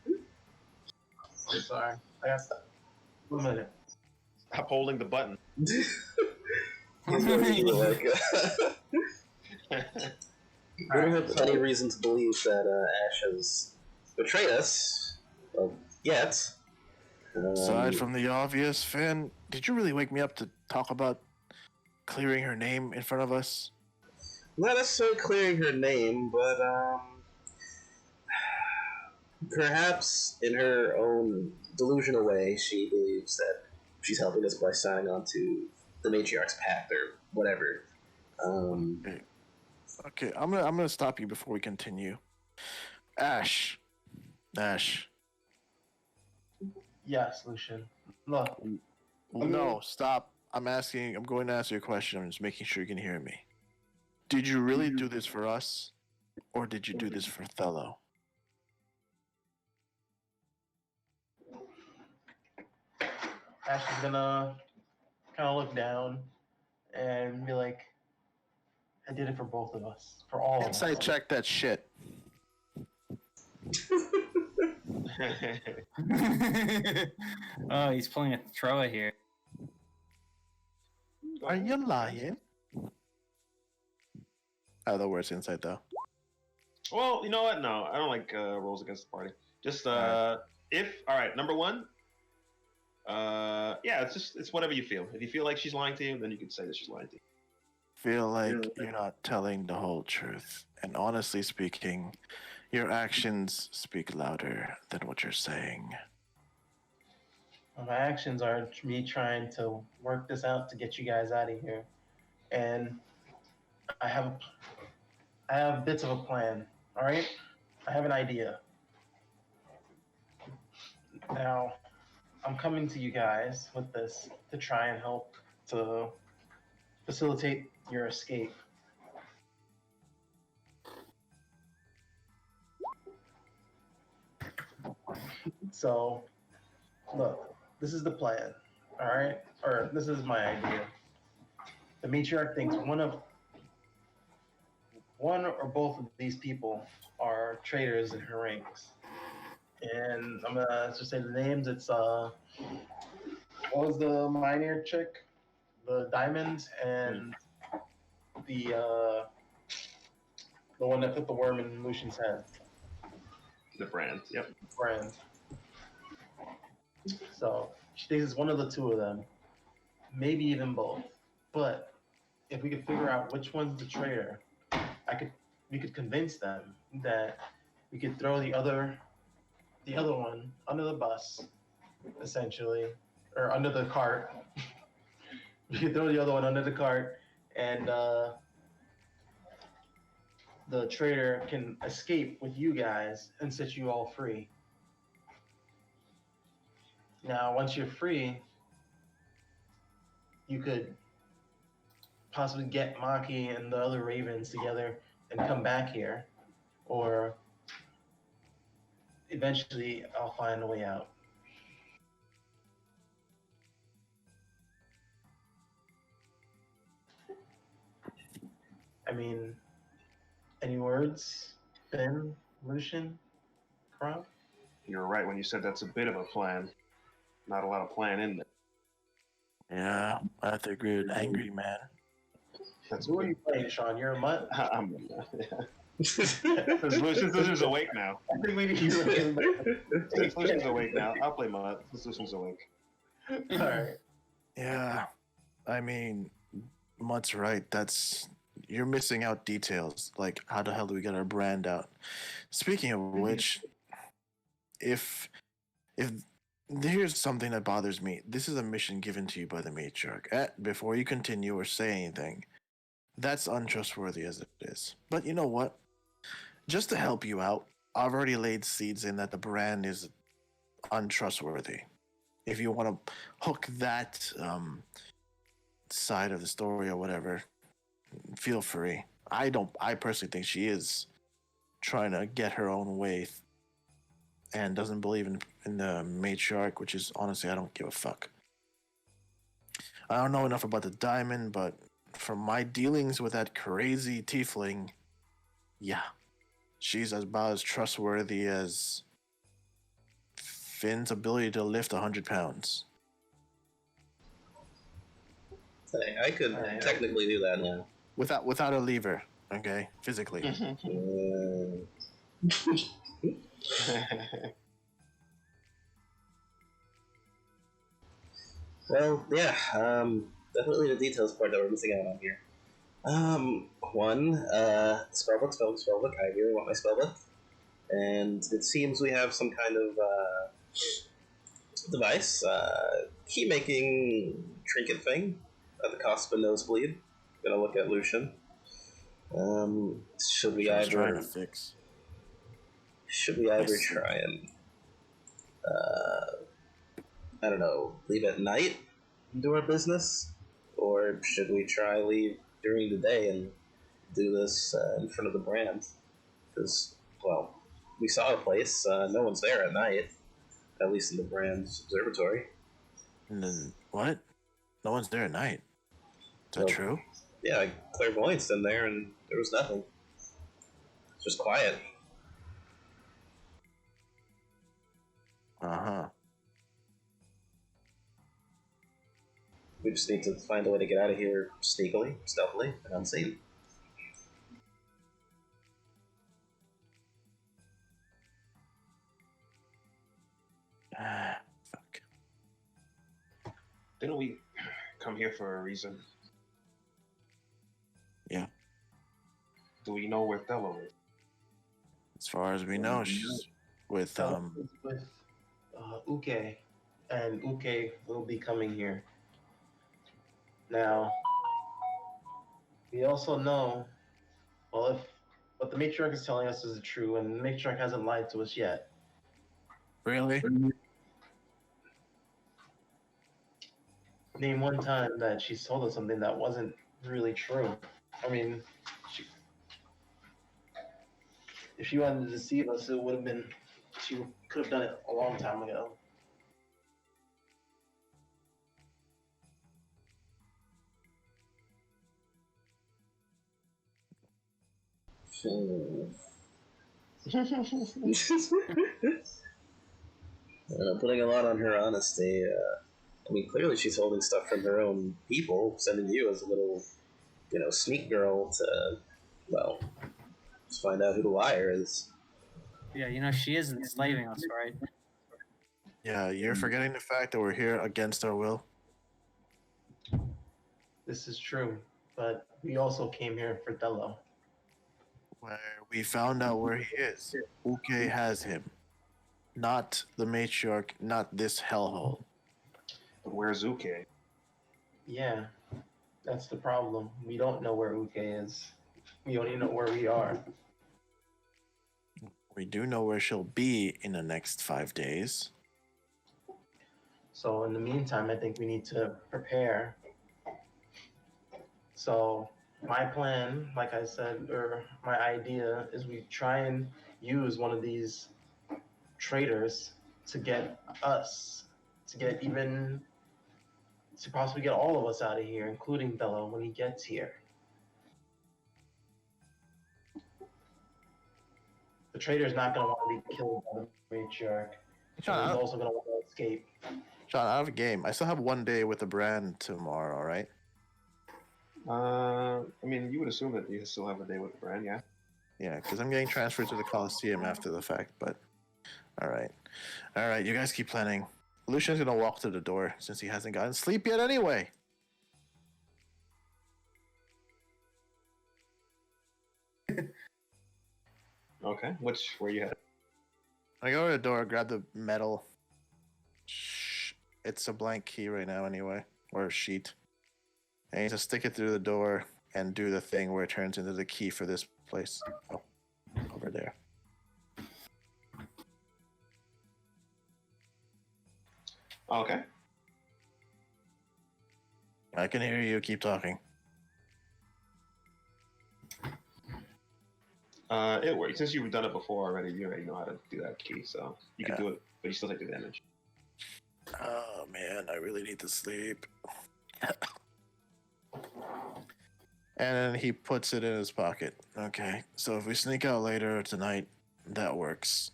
I'm sorry. I got 1 minute. Stop holding the button. He's going to be like, we don't have any reason to believe that Ash has betrayed us. Well, yet. Aside from the obvious, Finn, did you really wake me up to talk about clearing her name in front of us? Not necessarily clearing her name, but perhaps in her own delusional way, she believes that she's helping us by signing on to the Matriarch's Pact or whatever. Okay, I'm gonna stop you before we continue. Ash. Yes, Lucian. Look, No, stop. I'm going to ask you a question. I'm just making sure you can hear me. Did you really do this for us? Or did you do this for Othello? Ash is gonna kind of look down and be like, "I did it for both of us, for all of us." Inside check that shit. Oh, he's pulling a Troa here. Are you lying? The word's inside though. Well, you know what? No, I don't like rolls against the party. Just if all right, number one. Yeah, it's whatever you feel. If you feel like she's lying to you, then you can say that she's lying to you. Feel like you're not telling the whole truth. And honestly speaking, your actions speak louder than what you're saying. My actions are me trying to work this out to get you guys out of here, and I have bits of a plan. All right, I have an idea. Now, I'm coming to you guys with this to try and help to facilitate your escape. So, look, this is the plan, all right? Or this is my idea. The matriarch thinks one or both of these people are traitors in her ranks. And I'm gonna just say the names. It's what was the Miner chick? The Diamond and the one that put the worm in Lucian's head. The brand, yep. Brand. So she thinks it's one of the two of them, maybe even both. But if we could figure out which one's the traitor, we could convince them that we could throw the other one under the bus, essentially, or under the cart. We could throw the other one under the cart, and the traitor can escape with you guys and set you all free. Now, once you're free, you could possibly get Maki and the other Ravens together and come back here, or eventually I'll find a way out. I mean, any words, Ben, Lucian, Kron? You're right when you said that's a bit of a plan. Not a lot of plan in there. Yeah, I have to agree with Angry Man. That's Who are good. you playing, Sean? You're a mutt? I'm Since Lucian's awake now. I think we need to Since Lucian's awake now, I'll play Mutt. Since Lucian's awake. All right. Yeah, I mean, Mutt's right. You're missing out details. Like, how the hell do we get our brand out? Speaking of which, if here's something that bothers me. This is a mission given to you by the matriarch. Before you continue or say anything, that's untrustworthy as it is. But you know what? Just to help you out, I've already laid seeds in that the brand is untrustworthy. If you want to hook that side of the story or whatever, feel free. I personally think she is trying to get her own way and doesn't believe in the matriarch, which is honestly, I don't give a fuck. I don't know enough about the diamond, but from my dealings with that crazy tiefling, yeah, she's about as trustworthy as Finn's ability to lift 100 pounds. I could technically do that now. Without a lever, okay? Physically. Well, yeah, definitely the details part that we're missing out on here. Spellbook. I really want my spellbook. And it seems we have some kind of device, key making trinket thing at the cost of a nosebleed. Gonna look at Lucian. Should we Trying either to fix. try and I don't know, leave at night and do our business, or should we try leave during the day and do this in front of the brand? Because, well, we saw a place. No one's there at night, at least in the brand's observatory. And then, what? No one's there at night. Is that Well, true? Yeah, clairvoyance in there, and there was nothing. It's just quiet. Uh-huh. We just need to find a way to get out of here sneakily, stealthily, and unseen. Fuck. Didn't we come here for a reason? Yeah. Do we know where Thello is? As far as we know, she's with with Uke, and Uke will be coming here. Now, we also know, well, if what the matriarch is telling us is true, and the matriarch hasn't lied to us yet. Really? Name one time that she's told us something that wasn't really true. I mean, if she wanted to deceive us, it would have been, she could have done it a long time ago. Putting a lot on her honesty. I mean, clearly she's holding stuff from her own people, sending you as a little, sneak girl to, well, just find out who the liar is. Yeah, she is enslaving us, right? Yeah, you're forgetting the fact that we're here against our will. This is true, but we also came here for Thello. Where we found out where he is. Uke has him. Not the matriarch, not this hellhole. But where's Uke? Yeah, that's the problem. We don't know where Uke is. We only know where we are. We do know where she'll be in the next 5 days. So in the meantime, I think we need to prepare. So my plan, like I said, or my idea is we try and use one of these traders to get us, to possibly get all of us out of here, including Bello when he gets here. The trader's not going to want to be killed by the matriarch. So he's also going to want to escape. Sean, I have a game. I still have 1 day with the brand tomorrow, right? I mean, you would assume that you still have a day with the brand, yeah? Yeah, because I'm getting transferred to the Coliseum after the fact. But all right, you guys keep planning. Lucian's gonna walk to the door since he hasn't gotten sleep yet anyway. Okay, where you headed? I go to the door, grab the metal. Shh, it's a blank key right now anyway, or a sheet. I need to stick it through the door and do the thing where it turns into the key for this place. Oh, over there. Okay. I can hear you. Keep talking. It works. Since you've done it before already, you already know how to do that key, so you can Yeah. do it, but you still take the damage. Oh man, I really need to sleep. And then he puts it in his pocket. Okay, so if we sneak out later tonight, that works.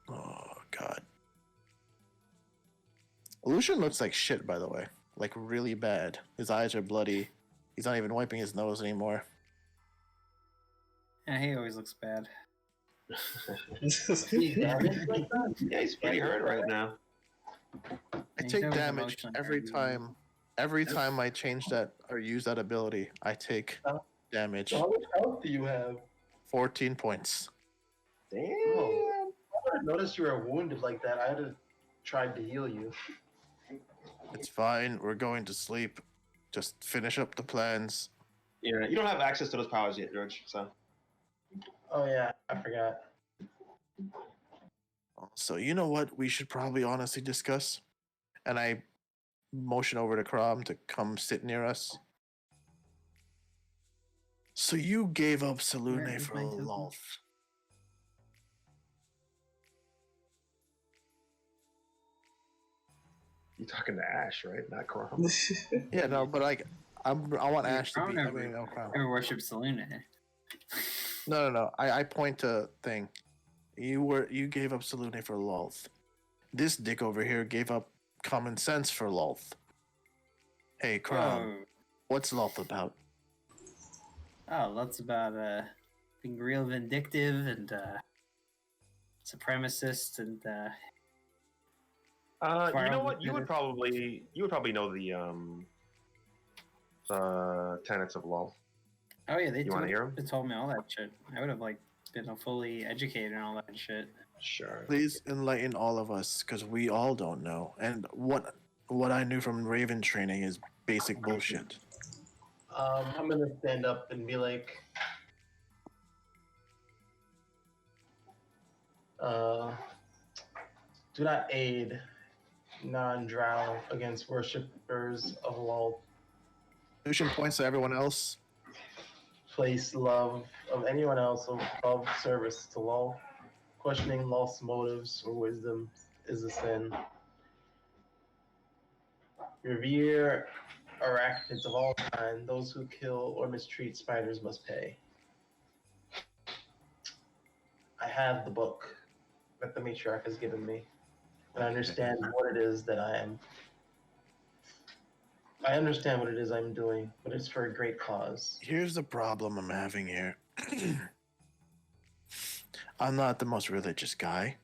Oh god. Lucian looks like shit, by the way. Like really bad. His eyes are bloody. He's not even wiping his nose anymore. Yeah, he always looks bad. He's damaged like that? Yeah, he's pretty hurt right now. I He's take always damage emotionally every hurt. time. Every time I change that or use that ability, I take damage. So how much health do you have? 14 points. Damn. Oh. I didn't notice you were wounded like that. I had to try to heal you. It's fine. We're going to sleep. Just finish up the plans. Yeah, you don't have access to those powers yet, George. So Oh yeah, I forgot. So you know what we should probably honestly discuss? And I motion over to Crom to come sit near us. So you gave up Where Salune is for my token? Lolth. you're talking to Ash, right? Not Crom. Yeah, no, but like I want Yeah, Ash to Crom be. I never- mean, no Crom. Never worship Saluna. No. I point to thing. You gave up Salune for Lolth. This dick over here gave up common sense for Lolth. Hey, Crom, what's Lolth about? Oh, that's about being real vindictive and supremacist and You know what? You would probably know the tenets of law. oh yeah, they You wanna hear 'em? told me all that shit. I would have like been fully educated and all that shit. Sure. Please enlighten all of us, because we all don't know. And what I knew from Raven training is basic bullshit. I'm gonna stand up and be like, do not aid non-drow against worshippers of Lol. Lucian points to everyone else. Place love of anyone else above service to Lol. Questioning Lol's motives or wisdom is a sin. Revere arachnids of all kinds. Those who kill or mistreat spiders must pay. I have the book that the matriarch has given me, and I understand what it is that I am. I understand what it is I'm doing, but it's for a great cause. Here's the problem I'm having here. I'm not the most religious guy.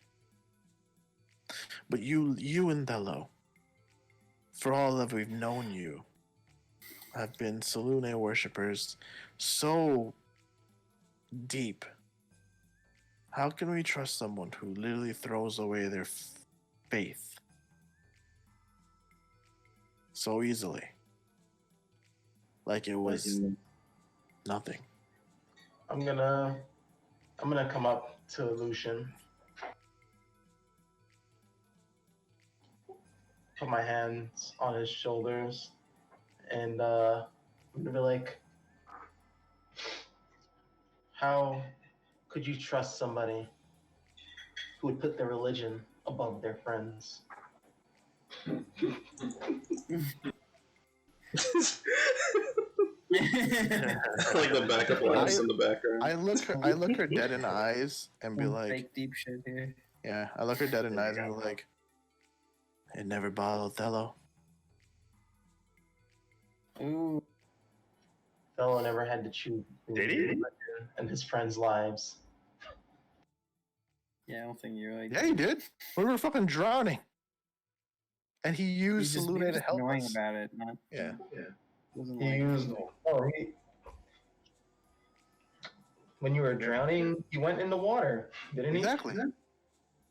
But you and Thello, for all that we've known you, have been Salune worshippers so deep. How can we trust someone who literally throws away their faith so easily? Like it was nothing. I'm gonna come up to Lucian, put my hands on his shoulders, and I'm gonna be like, how could you trust somebody who would put their religion above their friends? Like the backup laughs in the background. I look her dead in the eyes and be Some like, fake deep shit here. yeah, I look her dead in the eyes and be like, it never bothered Othello. Ooh. Fellow never had to choose between Did he? religion and his friends' lives. Yeah, I don't think you're like. Yeah, he did. We were fucking drowning. And he He used was Salune to just help annoying us. about it. Not, Yeah. wasn't He like. used. Oh, when you were drowning, he went in the water, didn't he? Exactly.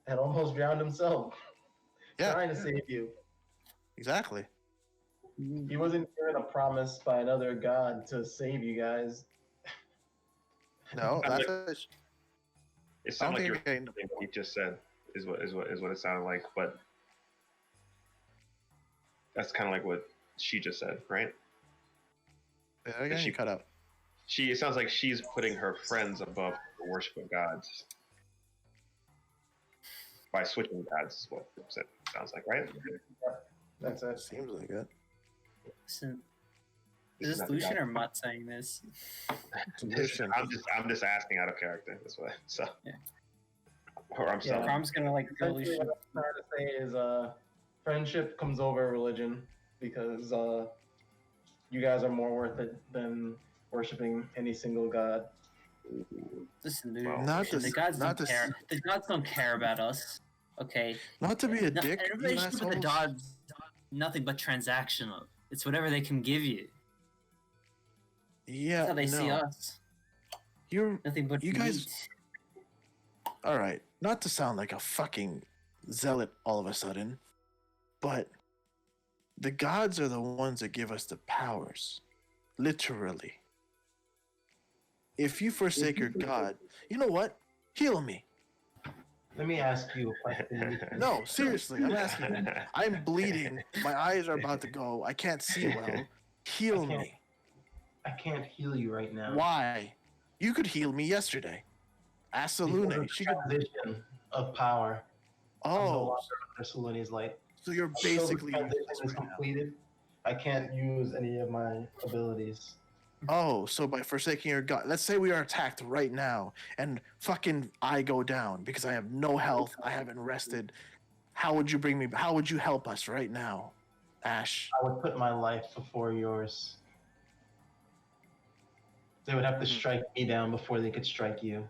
And almost drowned himself, Yeah. trying to save you. Exactly. He wasn't given a promise by another god to save you guys. No, I'm that's like- a, It I don't sounded like think you're you're getting what he just said is what it sounded like, but that's kind of like what she just said, right? again, she- you cut out. It sounds like she's putting her friends above the worship of gods by switching gods. Is what it sounds like, right? That's it. Seems like it. Is This this not the Lucian guy. or Mutt saying this? Lucian. I'm just asking out of character. That's what. So. Yeah. Or I'm Yeah. sorry. Crom's gonna like go Essentially, Lucian. what I'm trying to say is, friendship comes over religion because you guys are more worth it than worshiping any single god. Listen, dude. Well, Not the to- gods not don't to- care. The gods don't care about us. Okay. Not to be a No, dick, and you relationship with the assholes. gods, nothing but transactional. It's whatever they can give you. Yeah, That's how they see no. us. You're Nothing but You guys- meat. all right. Not to sound like a fucking zealot all of a sudden, but the gods are the ones that give us the powers, literally. If you forsake your god, you know what? Heal me. Let me ask you a question. No, seriously, I'm asking you. I'm bleeding. My eyes are about to go. I can't see well. Heal me. I can't heal you right now. Why? You could heal me yesterday. Ask Because of Salune. the She could. transition of power. I'm no Oh, longer under Salune's light. so you're Until the basically. transition is right now. completed. I can't use any of my abilities. Oh, so by forsaking your god, let's say we are attacked right now, and fucking I go down because I have no health. I haven't rested. How would you bring me? How would you help us right now, Ash? I would put my life before yours. They would have to strike me down before they could strike you.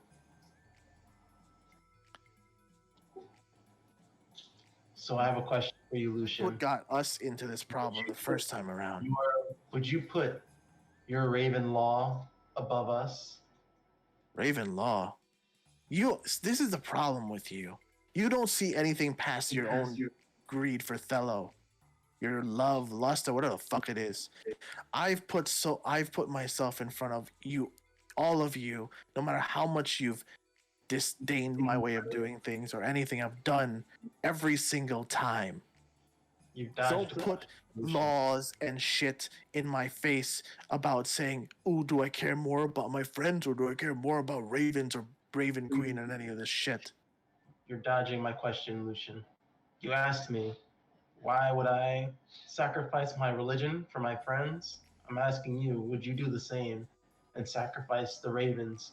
So I have a question for you, Lucian. What got us into this problem the first time around? Would you put your Raven Law above us? Raven Law. This is the problem with you. You don't see anything past your own greed for Thello, your love, lust, or whatever the fuck it is. I've put myself in front of you, all of you, no matter how much you've disdained my way of doing things or anything I've done every single time. You Don't dodged put Lucian. laws and shit in my face about saying, "Ooh, do I care more about my friends or do I care more about ravens or Raven Queen and any of this shit?" You're dodging my question, Lucian. You asked me, why would I sacrifice my religion for my friends? I'm asking you, would you do the same and sacrifice the ravens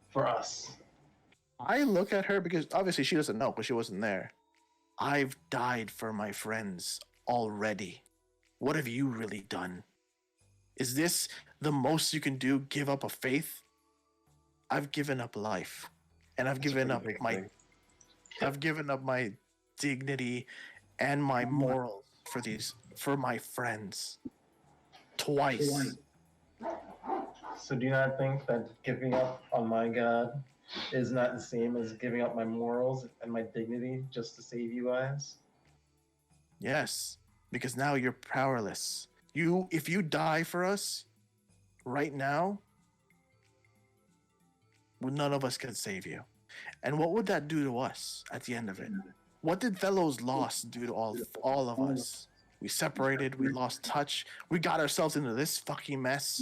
for us? I look at her because obviously she doesn't know because she wasn't there. I've died for my friends already. What have you really done? Is this the most you can do? Give up a faith? I've given up life, and I've given up I've given up my dignity and my morals for my friends. Twice. So do you not think that giving up on my God is not the same as giving up my morals and my dignity just to save you guys? Yes, because now you're powerless. If you die for us right now, none of us can save you. And what would that do to us at the end of it? What did Thello's loss do to all of us? We separated, we lost touch, we got ourselves into this fucking mess.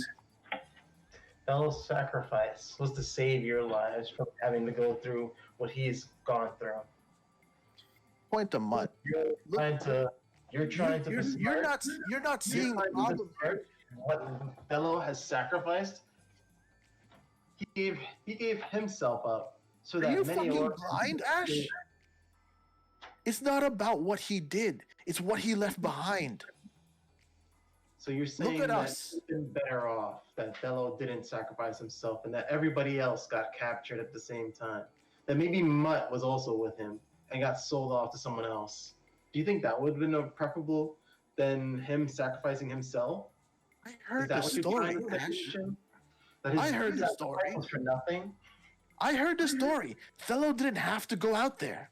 Fellow's sacrifice was to save your lives from having to go through what he's gone through. Point to Mutt. You're trying to You're not seeing the problem. What Fellow has sacrificed. He gave himself up so Are that you many fucking of us. blind, Ash? It's not about what he did. It's what he left behind. So you're saying at that us. it's been better off that Thello didn't sacrifice himself and that everybody else got captured at the same time. That maybe Mutt was also with him and got sold off to someone else. Do you think that would have been preferable than him sacrificing himself? I Is heard that the what you're story, trying to say, Ash. Lucian? That his I heard the sacrifice story. was for nothing? I heard the story. Thello didn't have to go out there.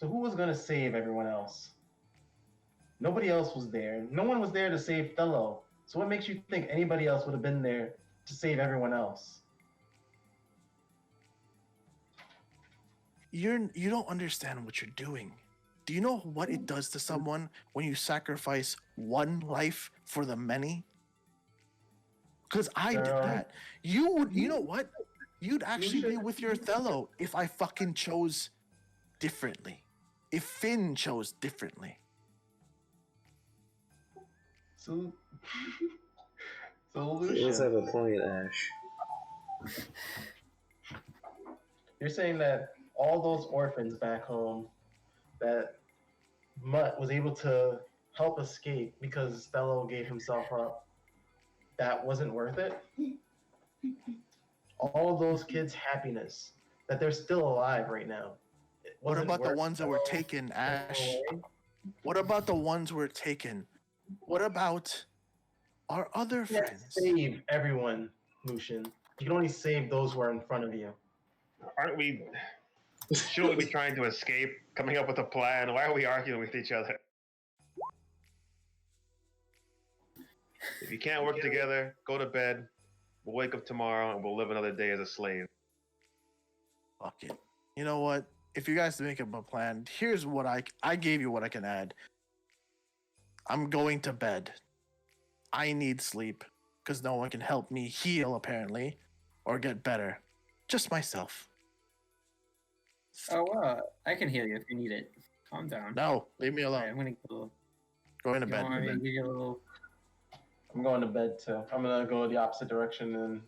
So who was going to save everyone else? Nobody else was there. No one was there to save Thello. So what makes you think anybody else would have been there to save everyone else? You don't understand what you're doing. Do you know what it does to someone when you sacrifice one life for the many? Because I did that. You know what? You'd actually be with your Thello if I fucking chose differently. If Finn chose differently. So, You Lucian, always have a point, Ash. you're saying that all those orphans back home that Mutt was able to help escape because Thello gave himself up, that wasn't worth it? All of those kids' happiness, that they're still alive right now. What wasn't about the worth ones that were Thello taken, going Ash? away? What about the ones who were taken? What about our other You can't friends? save everyone, Lucian. You can only save those who are in front of you. Aren't we? Shouldn't we be trying to escape? Coming up with a plan? Why are we arguing with each other? If you can't work together, go to bed. We'll wake up tomorrow and we'll live another day as a slave. Fuck it. You know what? If you guys make up a plan, here's what I gave you what I can add. I'm going to bed. I need sleep because no one can help me heal apparently or get better. Just myself. Oh, I can heal you if you need it. Calm down. No, leave me All alone. right, I'm gonna go. Going to You bed. want me to give you a little? I'm going to bed too. I'm gonna go the opposite direction and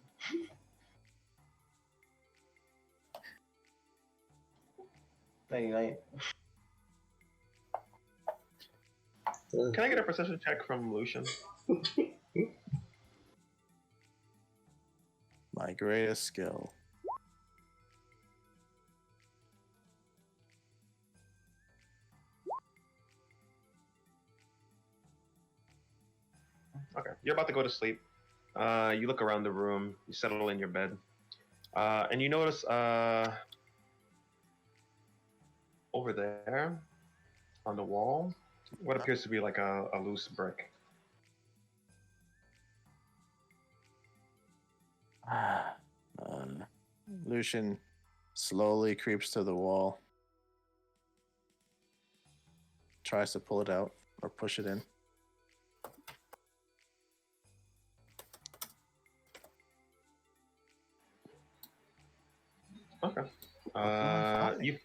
nighty night. Can I get a perception check from Lucian? My greatest skill. Okay, you're about to go to sleep. You look around the room. You settle in your bed, and you notice over there on the wall what appears to be like a loose brick. Lucian slowly creeps to the wall. Tries to pull it out or push it in. Okay. Fine. You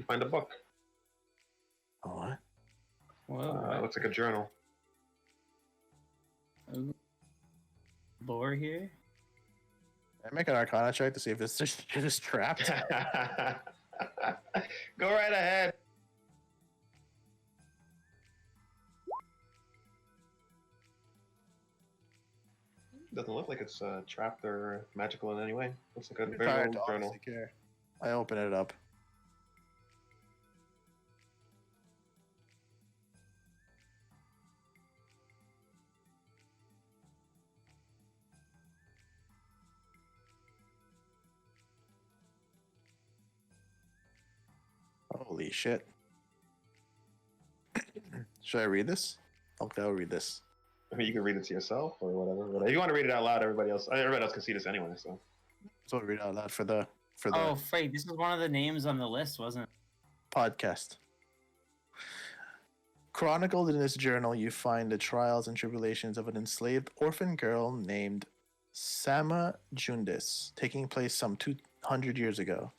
find a book. Oh, what? Whoa, Looks like a journal. Lore here. Can I make an Arcana check to see if this shit is trapped? Go right ahead. Doesn't look like it's trapped or magical in any way. Looks like a very Tired old to journal. honestly care. I open it up. Holy shit. Should I read this? Okay, I'll read this. I mean, you can read it to yourself or whatever. But if you want to read it out loud, everybody else can see this anyway. So So I'll read it out loud for the Oh, wait, this is one of the names on the list, wasn't it? podcast. Chronicled in this journal, you find the trials and tribulations of an enslaved orphan girl named Sama Jundis, taking place some 200 years ago.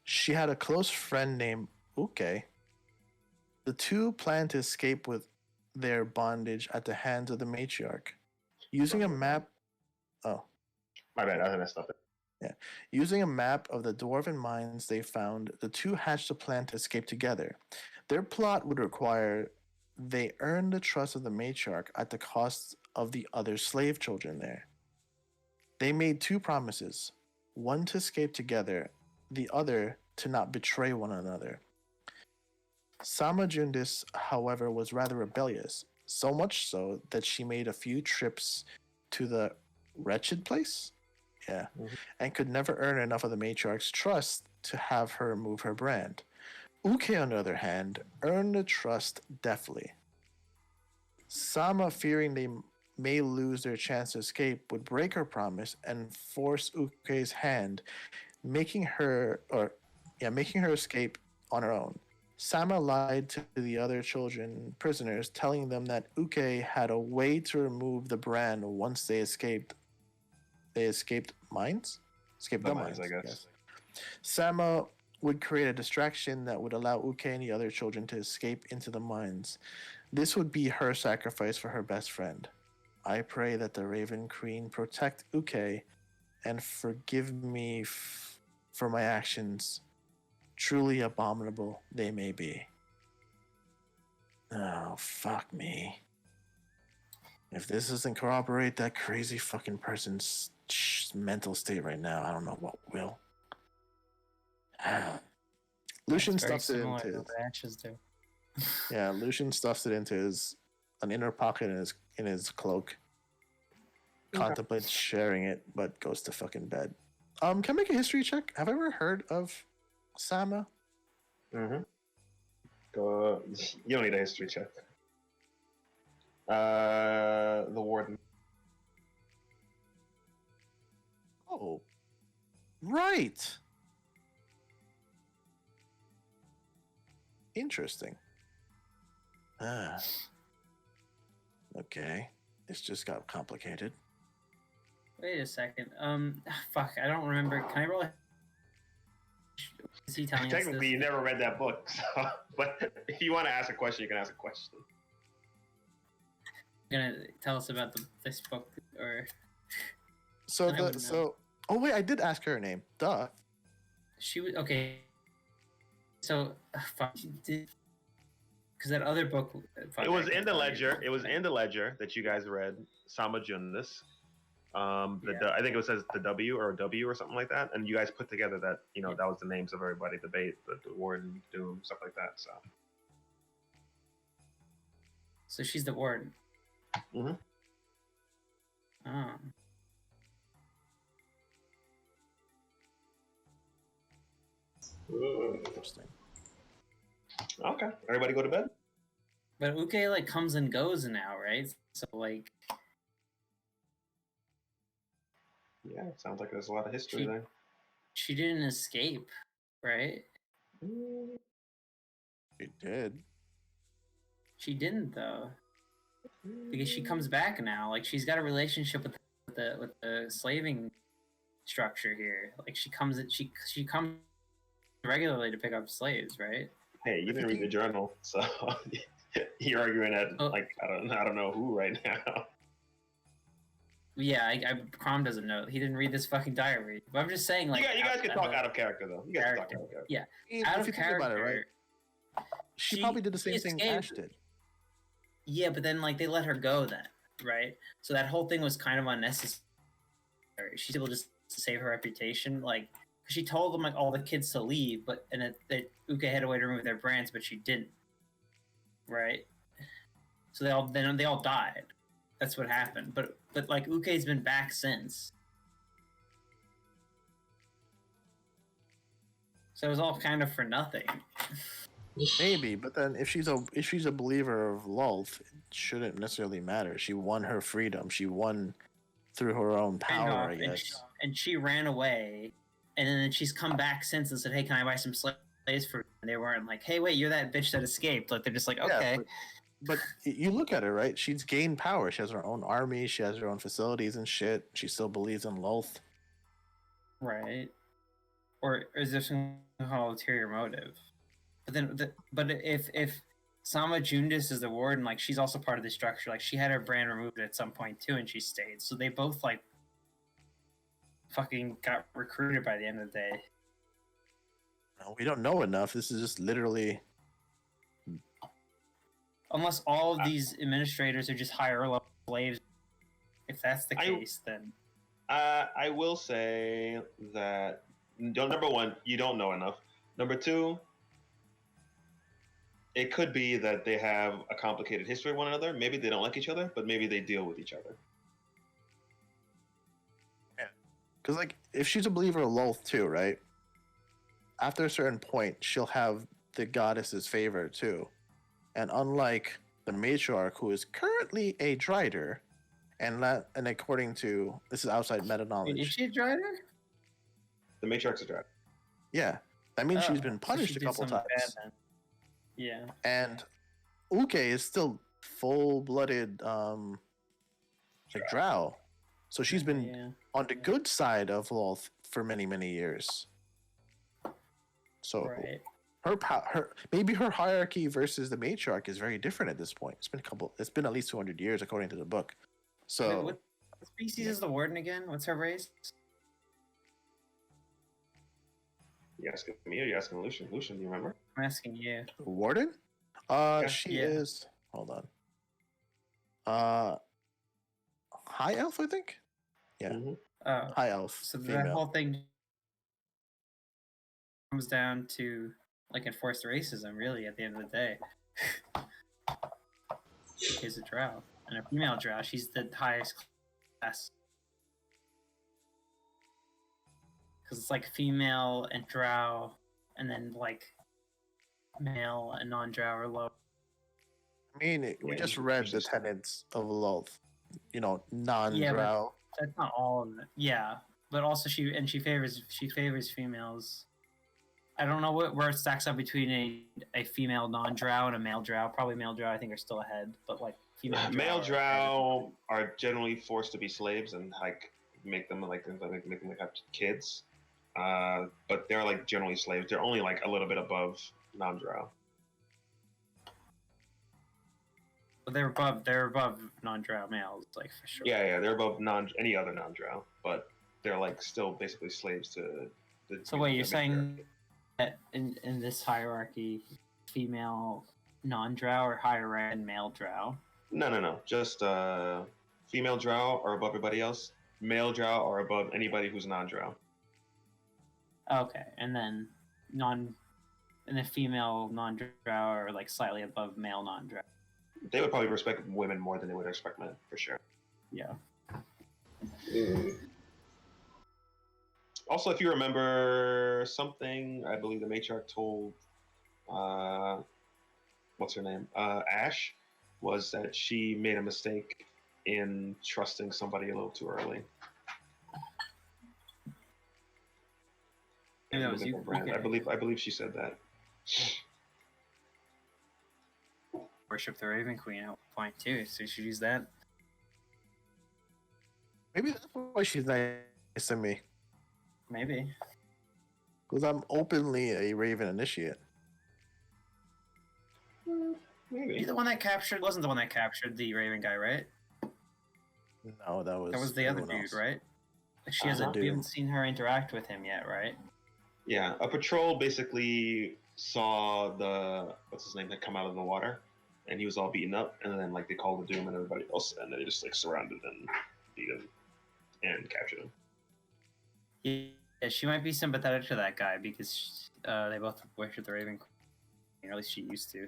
She had a close friend named Uke. The two planned to escape with their bondage at the hands of the matriarch. Using a map... Oh. my bad. I messed up. Using a map of the dwarven mines they found, the two hatched a plan to escape together. Their plot would require they earned the trust of the matriarch at the cost of the other slave children there. They made two promises, one to escape together, the other to not betray one another. Sama Jundis, however, was rather rebellious, so much so that she made a few trips to the wretched place, Mhm. and could never earn enough of the matriarch's trust to have her remove her brand. Uke, on the other hand, earned the trust deftly. Sama, fearing they may lose their chance to escape, would break her promise and force Uke's hand, making her escape on her own. Sama lied to the other children prisoners, telling them that Uke had a way to remove the brand once they escaped. They escaped mines? Escaped The the mines, mines, I guess. yes. Sama would create a distraction that would allow Uke and the other children to escape into the mines. This would be her sacrifice for her best friend. I pray that the Raven Queen protect Uke and forgive me for my actions, truly abominable they may be. Oh, fuck me. If this doesn't corroborate that crazy fucking person's mental state right now, I don't know what will. Lucian It's very stuffs it similar into to his, what the Ashes do. yeah. Lucian stuffs it into an inner pocket in his cloak. Okay. Contemplates sharing it, but goes to fucking bed. Can I make a history check? Have I ever heard of Sama? Mm-hmm. Go. You don't need a history check. The warden. Oh, right. Interesting. Ah. Okay. This just got complicated. Wait a second. Fuck, I don't remember. Can I roll? Is he telling us Technically, this? you never read that book, so, but if you want to ask a question, you can ask a question. Gonna tell us about this book or So I wouldn't know. oh wait, I did ask her name. Duh. She was okay. So fuck, because that other book. Fuck, It was I in can't the tell you. ledger. It was in the ledger that you guys read. Sama Jundis. Yeah. I think it says the W or W or something like that, and you guys put together that that was the names of everybody, the bait, the warden, doom, stuff like that. So. So she's the warden. Mm-hmm. Oh. Interesting. Okay, everybody go to bed. But Uke like comes and goes now, right? So like Yeah, it sounds like there's a lot of history there. she didn't escape, right? She did. She didn't though, because she comes back now. Like she's got a relationship with the slaving structure here. Like she comes regularly to pick up slaves, right? Hey, you didn't read the journal, so you're arguing at like I don't know who right now. Yeah, Crom doesn't know. He didn't read this fucking diary. But I'm just saying, like, you guys can talk out of character though. You guys can talk out of character. Yeah, If you think about it, right? She probably did the same thing escaped. Ash did. Yeah, but then like they let her go then, right? So that whole thing was kind of unnecessary. She's able just to save her reputation, like she told them like all the kids to leave, but that Uke had a way to remove their brands, but she didn't, right? So they all died. That's what happened. But like Uke's been back since. So it was all kind of for nothing. Maybe, but then if she's a believer of Lulth, it shouldn't necessarily matter. She won her freedom. She won through her own power, I guess. And she ran away, and then she's come back since and said, "Hey, can I buy some slaves for?" And they weren't like, "Hey, wait, you're that bitch that escaped." Like they're just like, "Okay." Yeah, but you look at her, right? She's gained power. She has her own army. She has her own facilities and shit. She still believes in Lulth. Right. Or is there some ulterior motive? But then, if Sama Jundis is the warden, like she's also part of the structure. Like she had her brand removed at some point too, and she stayed. So they both like fucking got recruited by the end of the day. No, we don't know enough. This is just literally Unless all of these administrators are just higher level slaves. If that's the case, then I will say that number one, you don't know enough. Number two, it could be that they have a complicated history with one another. Maybe they don't like each other, but maybe they deal with each other. Because, like, if she's a believer of Lolth too, right? After a certain point, she'll have the goddess's favor too. And unlike the matriarch, who is currently a Drider, and according to this is outside meta knowledge. is she a Drider? The matriarch's a dragon. Yeah, that means she's been So punished she a did couple something times. bad then. Yeah. And Uke is still full-blooded, like Drow. So she's been on the good side of Lolth for many, many years. So Right. her maybe her hierarchy versus the matriarch is very different at this point. It's been at least 200 years according to the book. So What species is the warden again? What's her race? You asking me or you asking Lucian? Lucian, do you remember? I'm asking you. warden? She is. Hold on. High elf, I think. Yeah, Mm-hmm. Oh, high elf. so female. that whole thing comes down to like enforced racism, really. At the end of the day, she's a drow and a female drow. She's the highest class because it's like female and drow, and then like male and non-drow are low. I mean, we Yeah, just you read the just- tenets of Lolth. You know, non-drow. That's not all of it. Yeah, but also she favors females. I don't know where it stacks up between a female non-drow and a male drow. Probably male drow I think are still ahead, but like female Male drow are ahead. drow are generally forced to be slaves and like make them have kids. But they're like generally slaves. They're only like a little bit above non-drow. But they're above non-drow males, like for sure. Yeah, they're above any other non-drow, but they're like still basically slaves to. So wait, you're saying that in this hierarchy, female non-drow are higher rank than male drow? No. Just female drow are above everybody else. Male drow are above anybody who's non-drow. Okay, and then female non-drow are like slightly above male non-drow. They would probably respect women more than they would respect men, for sure. Yeah. Also, if you remember something, I believe the matriarch told, what's her name? Ash, was that she made a mistake in trusting somebody a little too early. Maybe that was you. Okay. I believe she said that. Worship the Raven Queen at point too, so you should use that. Maybe that's why she's nice to me. Maybe. Because I'm openly a Raven initiate. Maybe. You're the one that wasn't the one that captured the Raven guy, right? No, that was the other everyone dude, else. right? Like we haven't seen her interact with him yet, right? Yeah, a patrol basically saw the what's his name that come out of the water, and he was all beaten up, and then like they called the Doom and everybody else, and they just like surrounded and beat him and captured him. Yeah, she might be sympathetic to that guy because they both worship the Raven Queen, or at least she used to.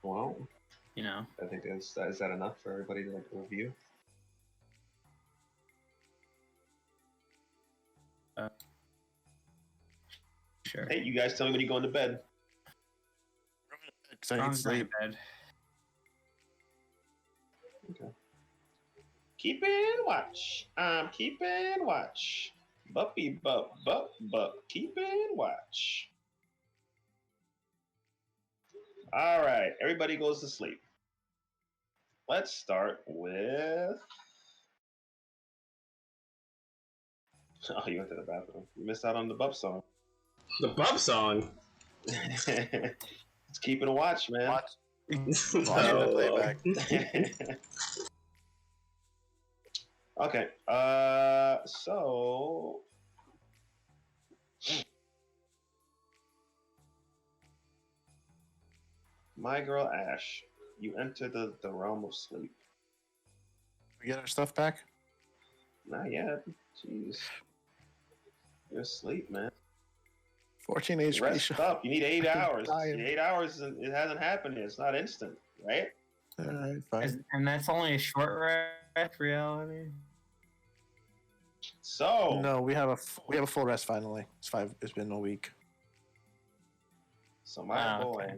Well, You know. I think is that enough for everybody to like review? Sure. Hey, you guys, tell me when you going to bed. Because I need Tom's going to sleep. bed. Okay. Keeping watch. I'm keeping watch. Buppy, bup, keeping watch. All right, everybody goes to sleep. Let's start with. Oh, you went to the bathroom. You missed out on the Bup song. The Bub song. It's keeping a watch, man. Watch the No. playback. Okay. So My girl Ash, you enter the realm of sleep. We get our stuff back? Not yet. Jeez. You're asleep, man. 14 HP. Rest up. You need 8 hours. Tired. 8 hours, and it hasn't happened yet. It's not instant, right? Alright, fine. And that's only a short rest, reality. So No, we have a full rest finally. It's been a week. So my boy, okay.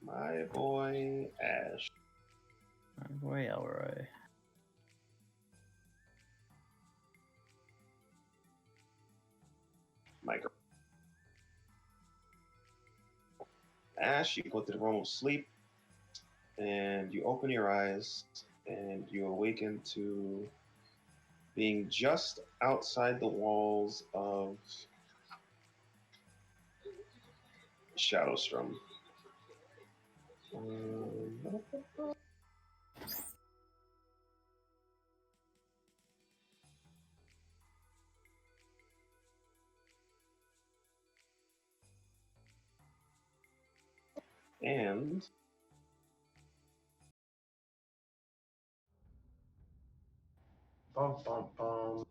my boy Ash. My boy Elroy. My girl. Ash, you go to the realm of sleep, and you open your eyes, and you awaken to being just outside the walls of Shadowstrom. And Bum, bum, bum.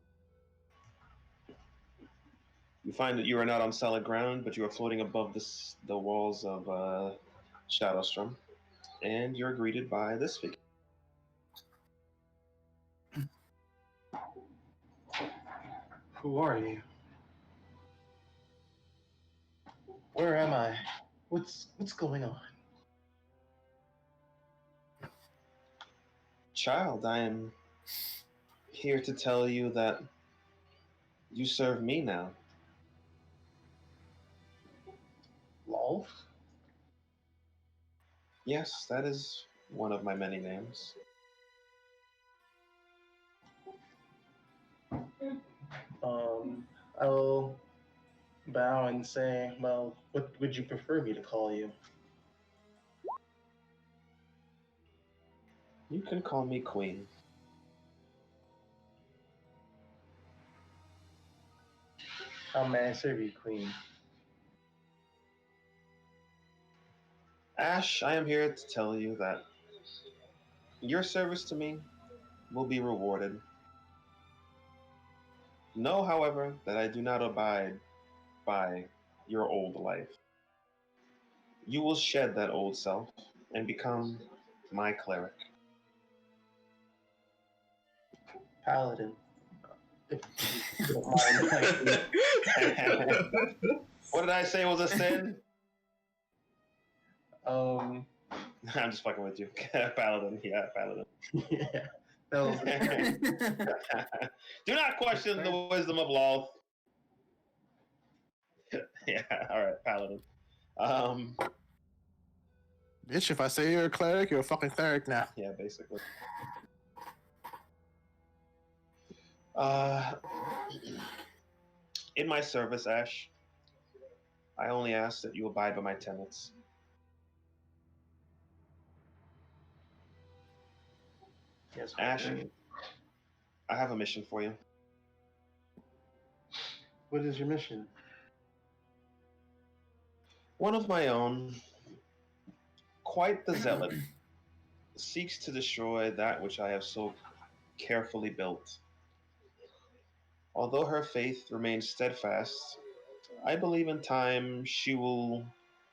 you find that you are not on solid ground, but you are floating above the walls of Shadowstrom. And you're greeted by this figure. Who are you? Where am I? What's going on? Child, I am here to tell you that you serve me now. Lolf? Yes, that is one of my many names. I'll bow and say, well, what would you prefer me to call you? You can call me Queen. How may I serve you, Queen? Ash, I am here to tell you that your service to me will be rewarded. Know, however, that I do not abide by your old life. You will shed that old self and become my cleric. Paladin. If you don't mind. What did I say was a sin? um, I'm just fucking with you. Paladin, yeah, Paladin. yeah. That was Do not question the wisdom of Lolth. Yeah, all right, Paladin. Bitch, if I say you're a cleric, you're a fucking cleric now. Yeah, basically. Uh, in my service, Ash, I only ask that you abide by my tenets. yes, Ash, okay. I have a mission for you. What is your mission? One of my own, quite the zealot, seeks to destroy that which I have so carefully built. Although her faith remains steadfast, I believe in time she will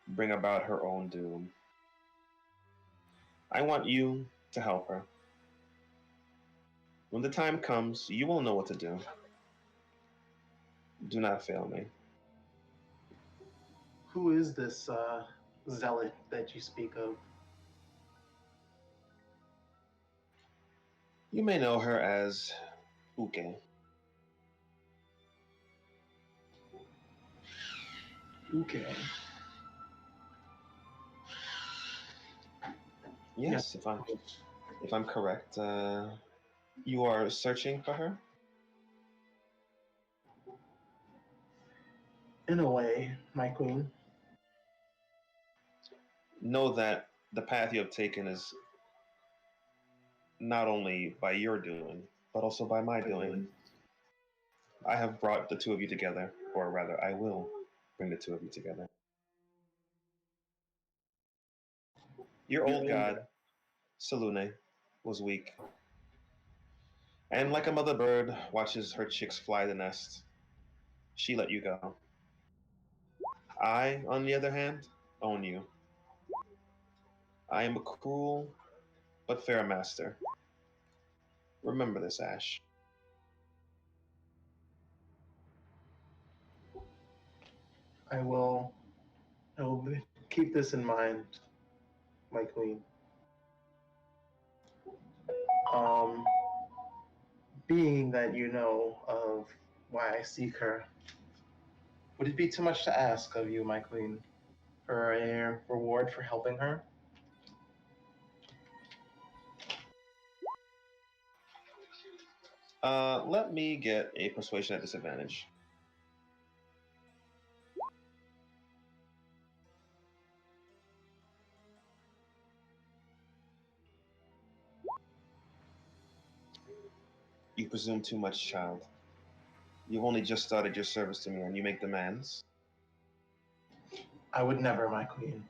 bring about her own doom. I want you to help her. When the time comes, you will know what to do. Do not fail me. Who is this zealot that you speak of? You may know her as Uke. Okay. Yes, if I'm correct, you are searching for her. In a way, my queen. Know that the path you have taken is not only by your doing, but also by my doing. I have brought the two of you together, or rather, I will bring the two of you together. Your old god, Salune, was weak, and like a mother bird watches her chicks fly the nest, she let you go. I, on the other hand, own you. I am a cruel but fair master. Remember this, Ash. I will. I will keep this in mind, my queen. Um, being that you know of why I seek her, would it be too much to ask of you, my queen, for a reward for helping her? Let me get a persuasion at disadvantage. You presume too much, child. You've only just started your service to me and you make demands. I would never, my queen.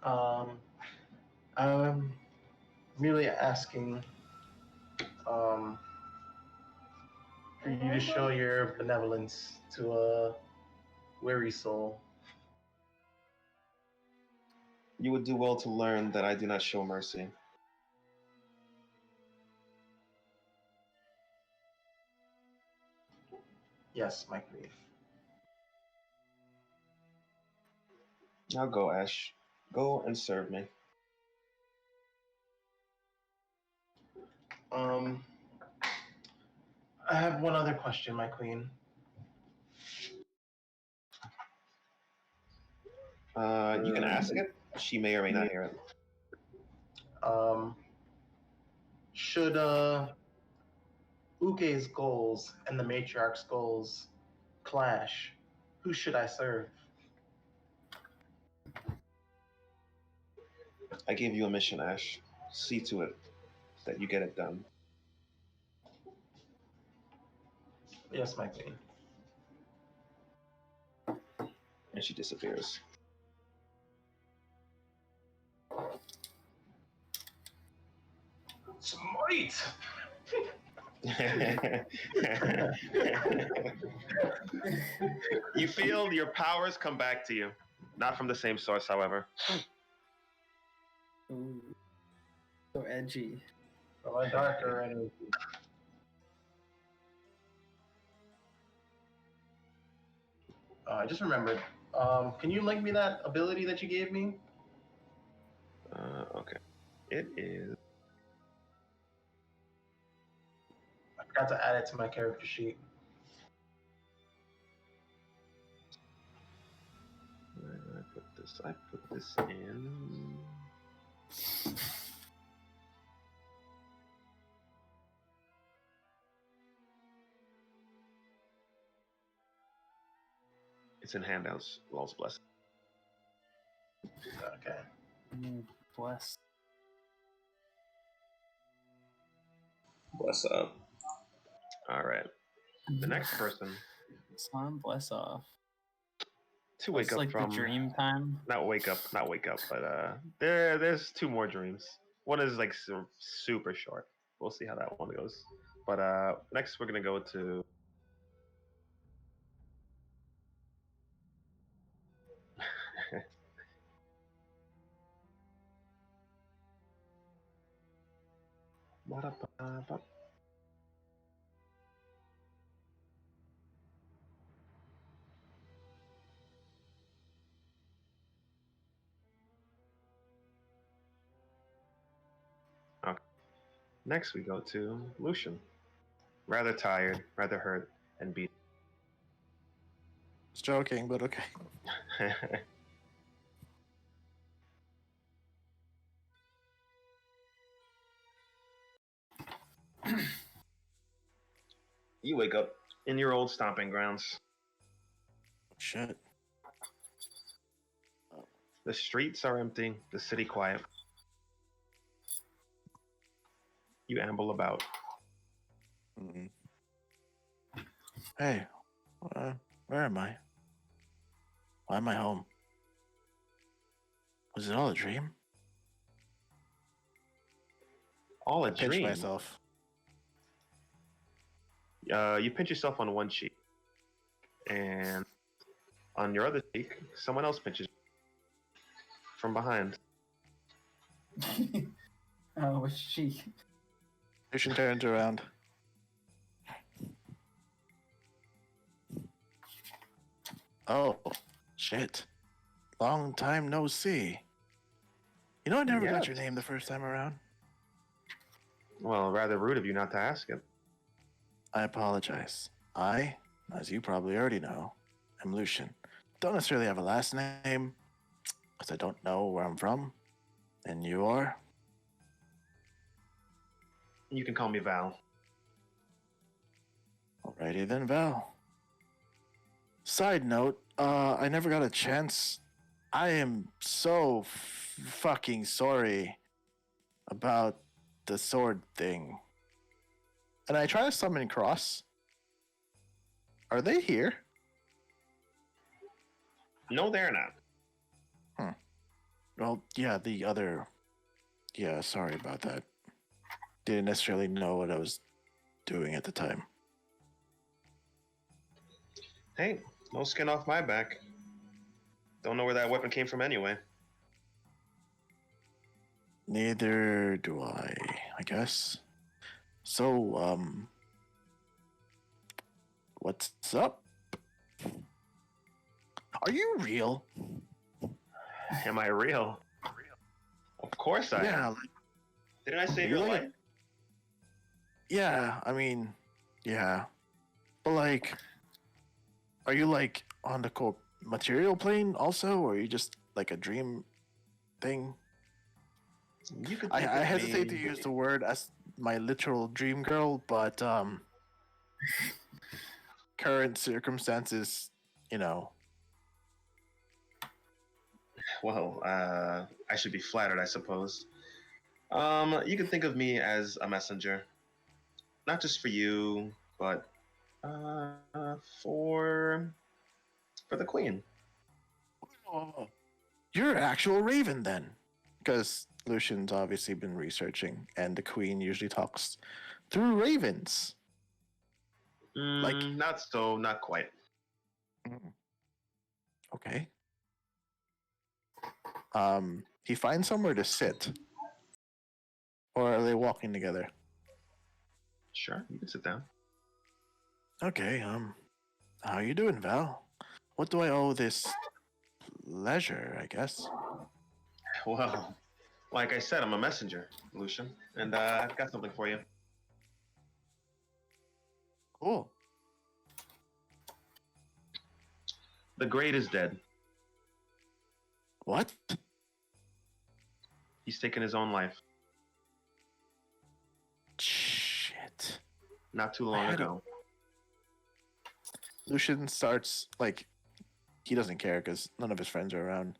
Um, I'm merely asking um, for you to show your benevolence to a weary soul. You would do well to learn that I do not show mercy. Yes, my queen. Now go, Ash. Go and serve me. Um, I have one other question, my queen. You can ask it. She may or may not hear it. Um, should Uke's goals and the matriarch's goals clash, who should I serve? I gave you a mission, Ash. See to it that you get it done. Yes, my queen. And she disappears. Smite! You feel your powers come back to you. Not from the same source, however. Ooh, so edgy. From a darker energy. I just remembered. Can you link me that ability that you gave me? Okay. It is. I forgot to add it to my character sheet. Where did I put this? I put this in. It's in handouts. Law's blessing. Okay. Bless. Bless up. All right. The next person Son, bless off. to wake It's up like from the dream time. not wake up, but there's two more dreams. One is like super short. We'll see how that one goes. But next we're gonna go to okay. Next we go to Lucian. Rather tired, rather hurt, and beat. Just joking, but okay. You wake up in your old stomping grounds. Shit. The streets are empty, the city quiet. You amble about. Mm-mm. Hey, where am I? Why am I home? Was it all a dream? All a Pinch dream. myself. You pinch yourself on one cheek, and on your other cheek, someone else pinches from behind. Oh, was she? Lucian turns around. Oh, shit. Long time no see. You know, I never got your Yes. name the first time around. Well, rather rude of you not to ask it. I apologize. I, as you probably already know, am Lucian. Don't necessarily have a last name, because I don't know where I'm from. And you are? You can call me Val. Alrighty then, Val. Side note, I never got a chance. I am so fucking sorry about the sword thing. And I try to summon Cross. Are they here? No, they're not. Well, yeah, the other. Yeah, sorry about that. Didn't necessarily know what I was doing at the time. Hey, no skin off my back. Don't know where that weapon came from anyway. Neither do I guess. So, what's up? Are you real? Am I real? Of course I Yeah, am. Didn't I save you your like- life? yeah, I mean, yeah. But like, are you like on the material plane also, or are you just like a dream thing? You could I think of hesitate to me- use the word as my literal dream girl, but current circumstances, you know. Well, I should be flattered, I suppose. You can think of me as a messenger, not just for you, but for the queen. Oh, you're an actual raven then, because Lucian's obviously been researching, and the queen usually talks through ravens. Like- Not so, not quite. Mm. Okay. He finds somewhere to sit, or are they walking together? Sure, you can sit down. Okay. How you doing, Val? What do I owe this pleasure? I guess. Well, like I said, I'm a messenger, Lucian, and I've got something for you. Cool. The Great is dead. What? He's taken his own life Shit. not too long had a- ago. Lucian starts like he doesn't care because none of his friends are around.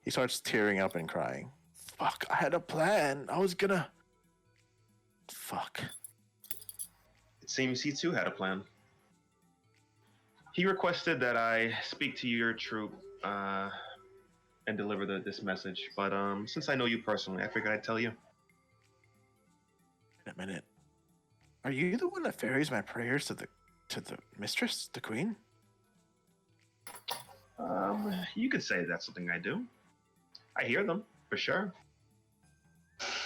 He starts tearing up and crying. Fuck! I had a plan. I was gonna. Fuck. It seems he too had a plan. He requested that I speak to your troop and deliver this message, but since I know you personally, I figured I'd tell you. Wait a minute. Are you the one that ferries my prayers to the mistress, the queen? You could say that's something I do. I hear them for sure.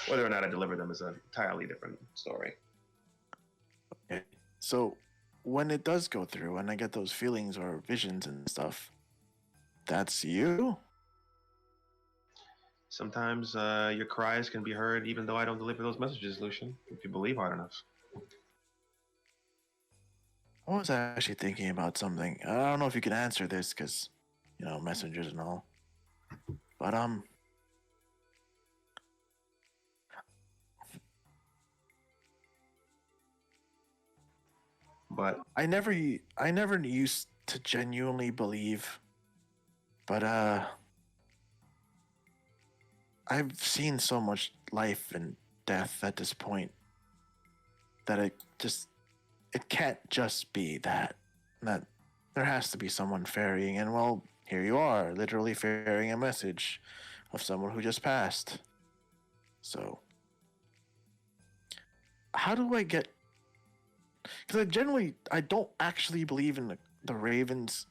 Whether or not I deliver them is an entirely different story. Okay. So when it does go through and I get those feelings or visions and stuff, that's you? Sometimes your cries can be heard even though I don't deliver those messages, Lucian, if you believe hard enough. I was actually thinking about something. I don't know if you can answer this because, you know, messengers and all. But But I never used to genuinely believe. But I've seen so much life and death at this point that it can't just be that there has to be someone ferrying, and well, here you are, literally ferrying a message of someone who just passed. So how do I get? Because I don't actually believe in the ravens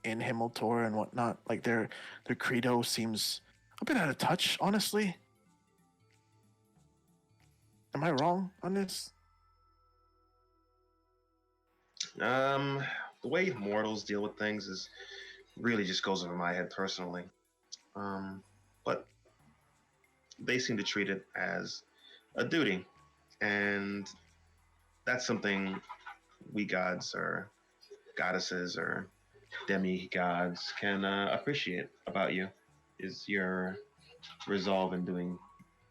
in Himmeltor and whatnot. Like their credo seems a bit out of touch, honestly. Am I wrong on this? The way mortals deal with things is really just goes over my head personally. But they seem to treat it as a duty, and that's something we gods or goddesses or demigods can appreciate about you, is your resolve in doing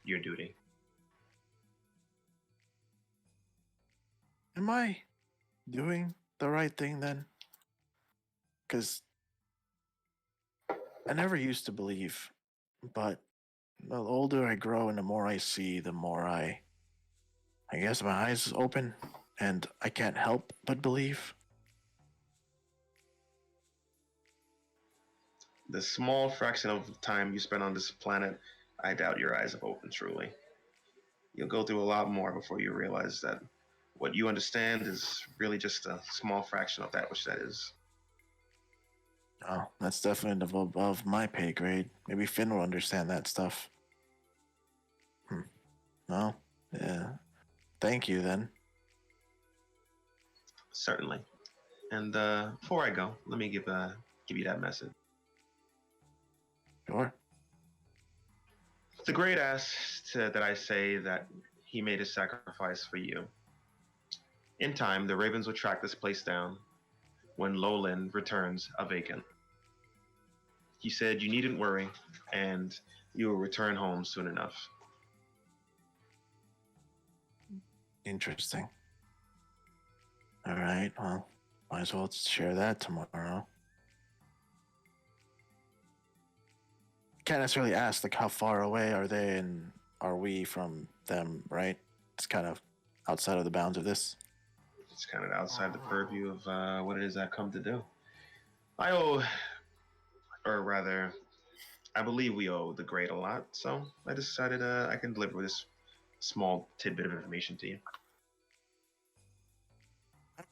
your duty. Am I doing the right thing then? Because I never used to believe, but the older I grow and the more I see, the more I guess my eyes open and I can't help but believe. The small fraction of time you spend on this planet, I doubt your eyes have opened truly. You'll go through a lot more before you realize that what you understand is really just a small fraction of that which that is. Oh, that's definitely above my pay grade. Maybe Finn will understand that stuff. No? Yeah. Thank you then. Certainly. And before I go, let me give you that message. Sure. The great asked that I say that he made a sacrifice for you. In time, the ravens will track this place down when Lowland returns a vacant. He said you needn't worry, and you will return home soon enough. Interesting. All right, well, might as well share that tomorrow. Can't necessarily ask, like, how far away are they and are we from them, right? It's kind of outside of the bounds of this. It's kind of outside the purview of what it is I've come to do. I owe, or rather, I believe we owe the great a lot, so I decided I can deliver this small tidbit of information to you.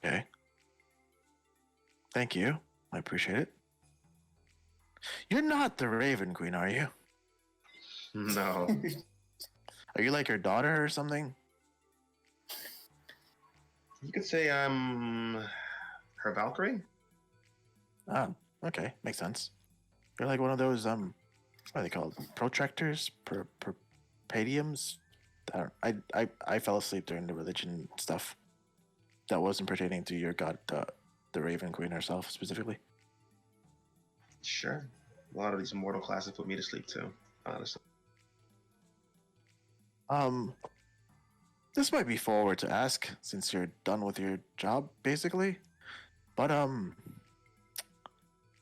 Okay. Thank you. I appreciate it. You're not the Raven Queen, are you? No. Are you like her daughter or something? You could say I'm her Valkyrie? Oh, okay. Makes sense. You're like one of those, what are they called? Protractors? Perpadiums? I fell asleep during the religion stuff. That wasn't pertaining to your god, the Raven Queen herself specifically. Sure. A lot of these mortal classes put me to sleep too, honestly. This might be forward to ask since you're done with your job, basically. But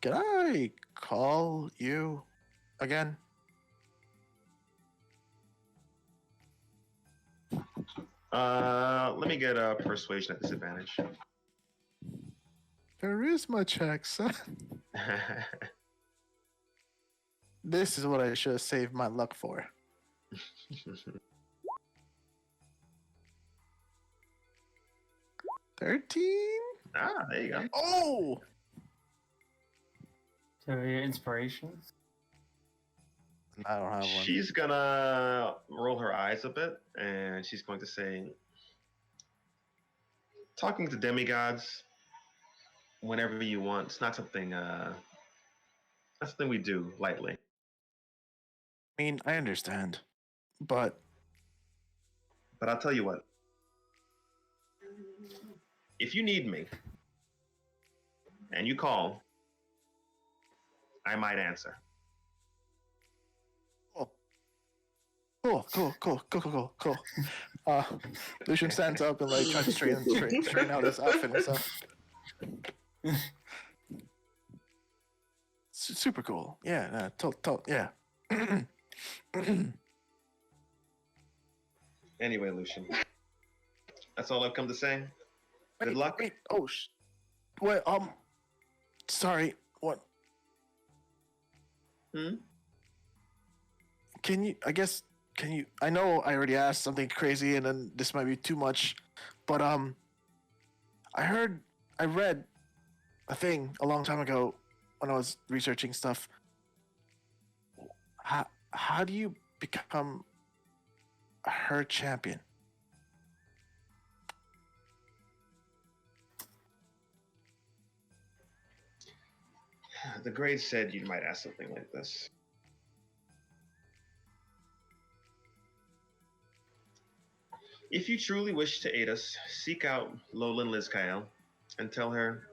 can I call you again? Let me get a persuasion at disadvantage. Charisma check, son. This is what I should have saved my luck for. 13? There you go. Oh! So your inspiration? I don't have one. She's gonna roll her eyes a bit, and she's going to say, "Talking to demigods whenever you want. It's not something. Not something we do lightly." I mean, I understand, but But I'll tell you what. If you need me, and you call, I might answer. Cool. Lucian stands up and like tries to straighten out his outfit and stuff. Super cool. Yeah, yeah. Anyway, Lucian, that's all I've come to say. Good luck. Wait. Oh, wait. Sorry. What? Hmm? Can you? I guess. can you? I know I already asked something crazy, and then this might be too much, but I read a thing a long time ago when I was researching stuff. How do you become her champion? The grade said you might ask something like this. If you truly wish to aid us, seek out Lolan Lizkyle and tell her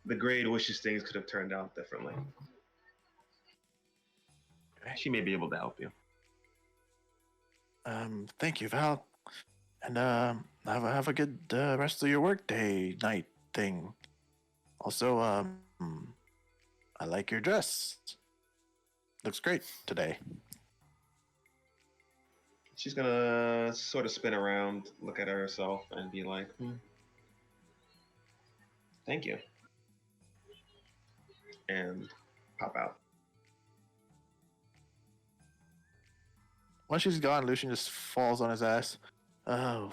the grade wishes things could have turned out differently. She may be able to help you. Thank you, Val, and have a good rest of your workday night thing. Also, I like your dress. Looks great today. She's gonna sort of spin around, look at herself, and be like, "Thank you," and pop out. Once she's gone, Lucian just falls on his ass. Oh,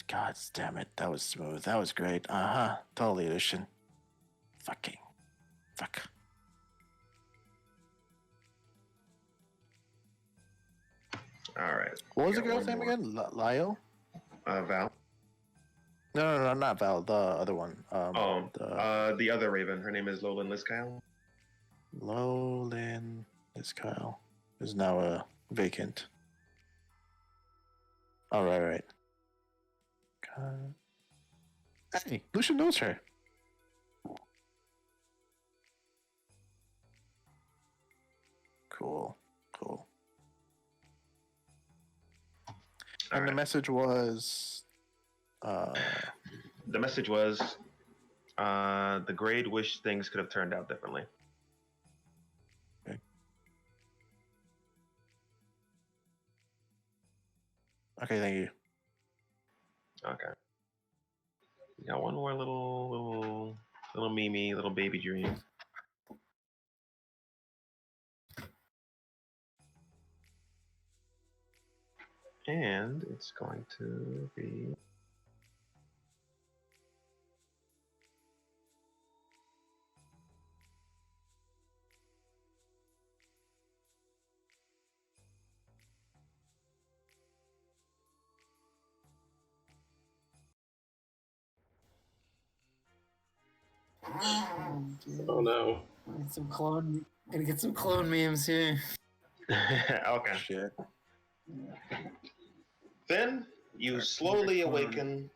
God damn it. That was smooth. That was great. Uh-huh. Totally, Lucian. Fuck. All right. What was We the got girl's one name more. again? Lyle? Val. No, not Val. The other one. The other Raven. Her name is Lolan Lizkyle. Lolin is Kyle. Is now vacant. All right. Hey, Lucian knows her. Cool. And the message was the message was the grade wish things could have turned out differently. Okay, thank you. Okay. We got one more little Mimi, little baby dream. And it's going to be Oh no. Gonna get some clone memes here. okay. Shit. Then you slowly awaken,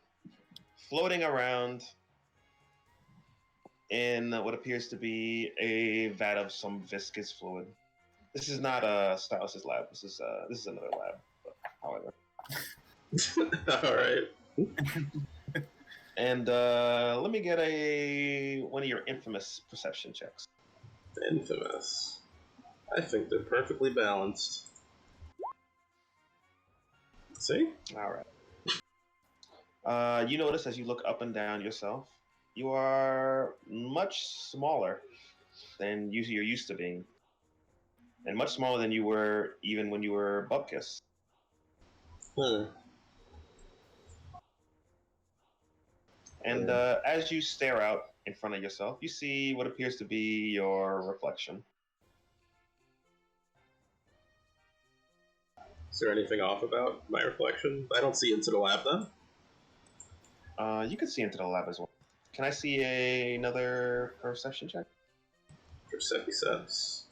floating around in what appears to be a vat of some viscous fluid. This is not a Stylus' lab. This is another lab. But, however. All right. And let me get one of your infamous perception checks. Infamous. I think they're perfectly balanced. See? All right. You notice as you look up and down yourself, you are much smaller than you're used to being, and much smaller than you were even when you were Bupkis. And as you stare out in front of yourself, you see what appears to be your reflection. Is there anything off about my reflection? I don't see into the lab then. You can see into the lab as well. Can I see another perception check? Percepi says.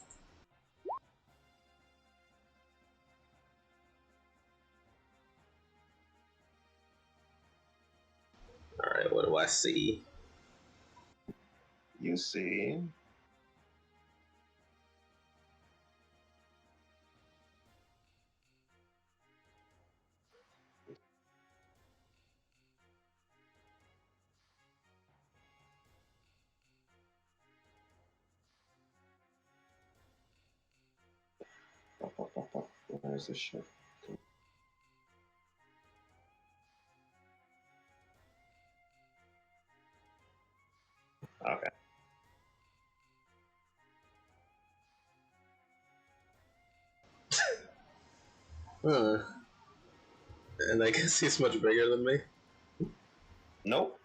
Alright, what do I see? You see where's this shit? Okay. Huh. And I guess he's much bigger than me. Nope.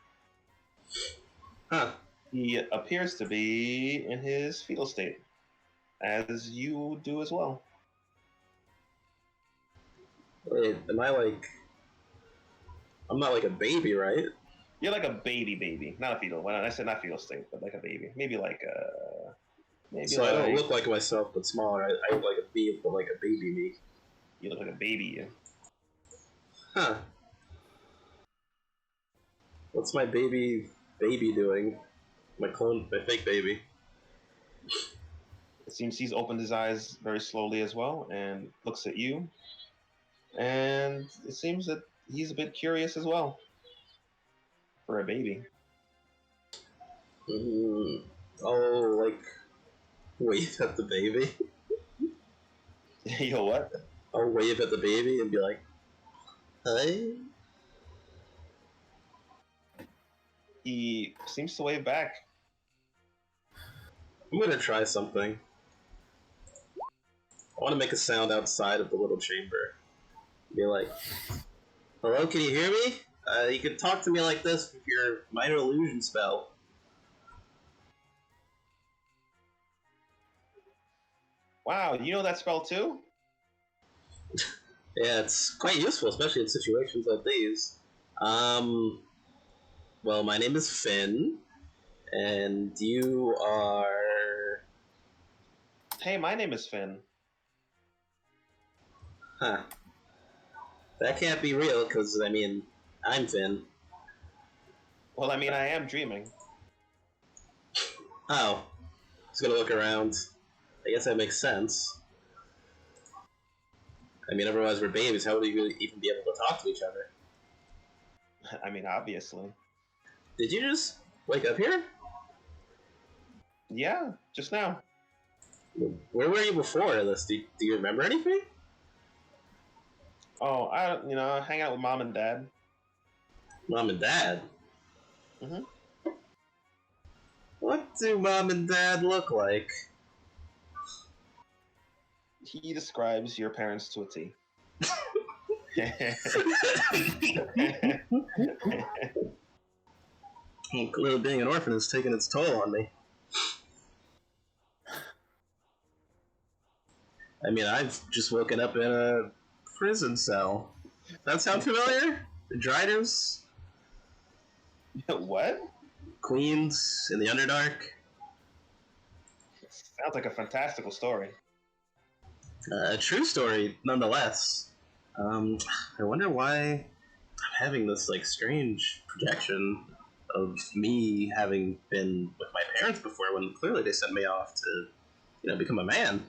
Huh. He appears to be in his fetal state, as you do as well. Wait, am I like... I'm not like a baby, right? You're like a baby, not a fetal. Well, I said not fetal state, but like a baby. Maybe like a. Maybe So like, I don't look like myself, but smaller. I look like a bee, but like a baby me. You look like a baby. Huh. What's my baby doing? My fake baby. It seems he's opened his eyes very slowly as well and looks at you. And it seems that he's a bit curious as well. For a baby. Mm, oh, like, wave at the baby? Yo, what? I'll wave at the baby and be like, hi? He seems to wave back. I'm gonna try something. I want to make a sound outside of the little chamber. Be like, hello, can you hear me? You can talk to me like this with your minor illusion spell. Wow, you know that spell too? Yeah, it's quite useful, especially in situations like these. Well, my name is Finn, and you are... Hey, my name is Finn. Huh. That can't be real, because, I mean, I'm Finn. Well, I mean, I am dreaming. Oh. Just gonna look around. I guess that makes sense. I mean, otherwise we're babies, how would you even be able to talk to each other? I mean, obviously. Did you just wake up here? Yeah, just now. Where were you before this? Do you remember anything? Oh, hang out with mom and dad. Mom and Dad? Mhm. What do Mom and Dad look like? He describes your parents to a T. Clearly being an orphan is taking its toll on me. I mean, I've just woken up in a prison cell. That sound familiar? The Driders? What? Queens in the Underdark? Sounds like a fantastical story. A true story, nonetheless. I wonder why I'm having this, like, strange projection of me having been with my parents before when clearly they sent me off to, become a man.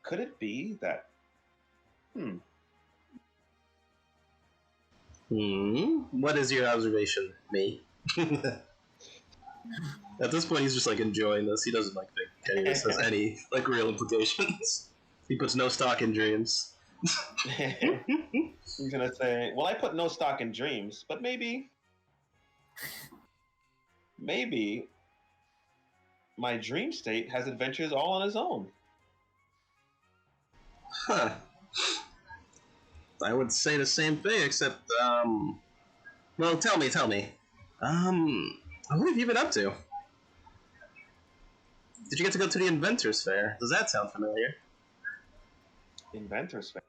Could it be that? What is your observation, me? At this point, he's just, like, enjoying this. He doesn't, like, think any of this has any, like, real implications. He puts no stock in dreams. He's gonna say, well, I put no stock in dreams, but maybe my dream state has adventures all on his own. Huh. I would say the same thing, except, well, tell me. What have you been up to? Did you get to go to the Inventors Fair? Does that sound familiar? Inventors Fair.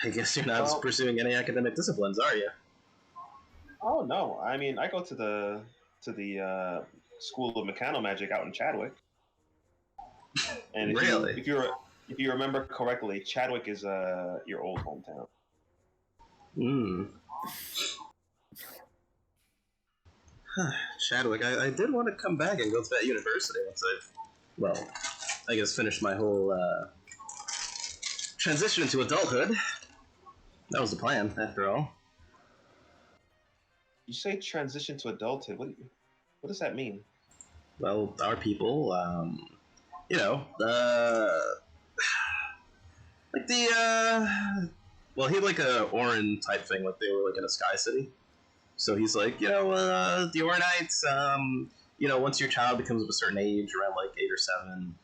I guess you're not pursuing any academic disciplines, are you? Oh no! I mean, I go to the School of Mechanomagic out in Chadwick. And Really? if you remember correctly, Chadwick is your old hometown. Chadwick, I did want to come back and go to that university once I guess finished my whole transition into adulthood. That was the plan, after all. You say transition to adulthood. What does that mean? Well, our people, like well, he had like a Orin type thing, like they were like in a sky city. So he's like, the Orinites, once your child becomes of a certain age, around like 8 or 7,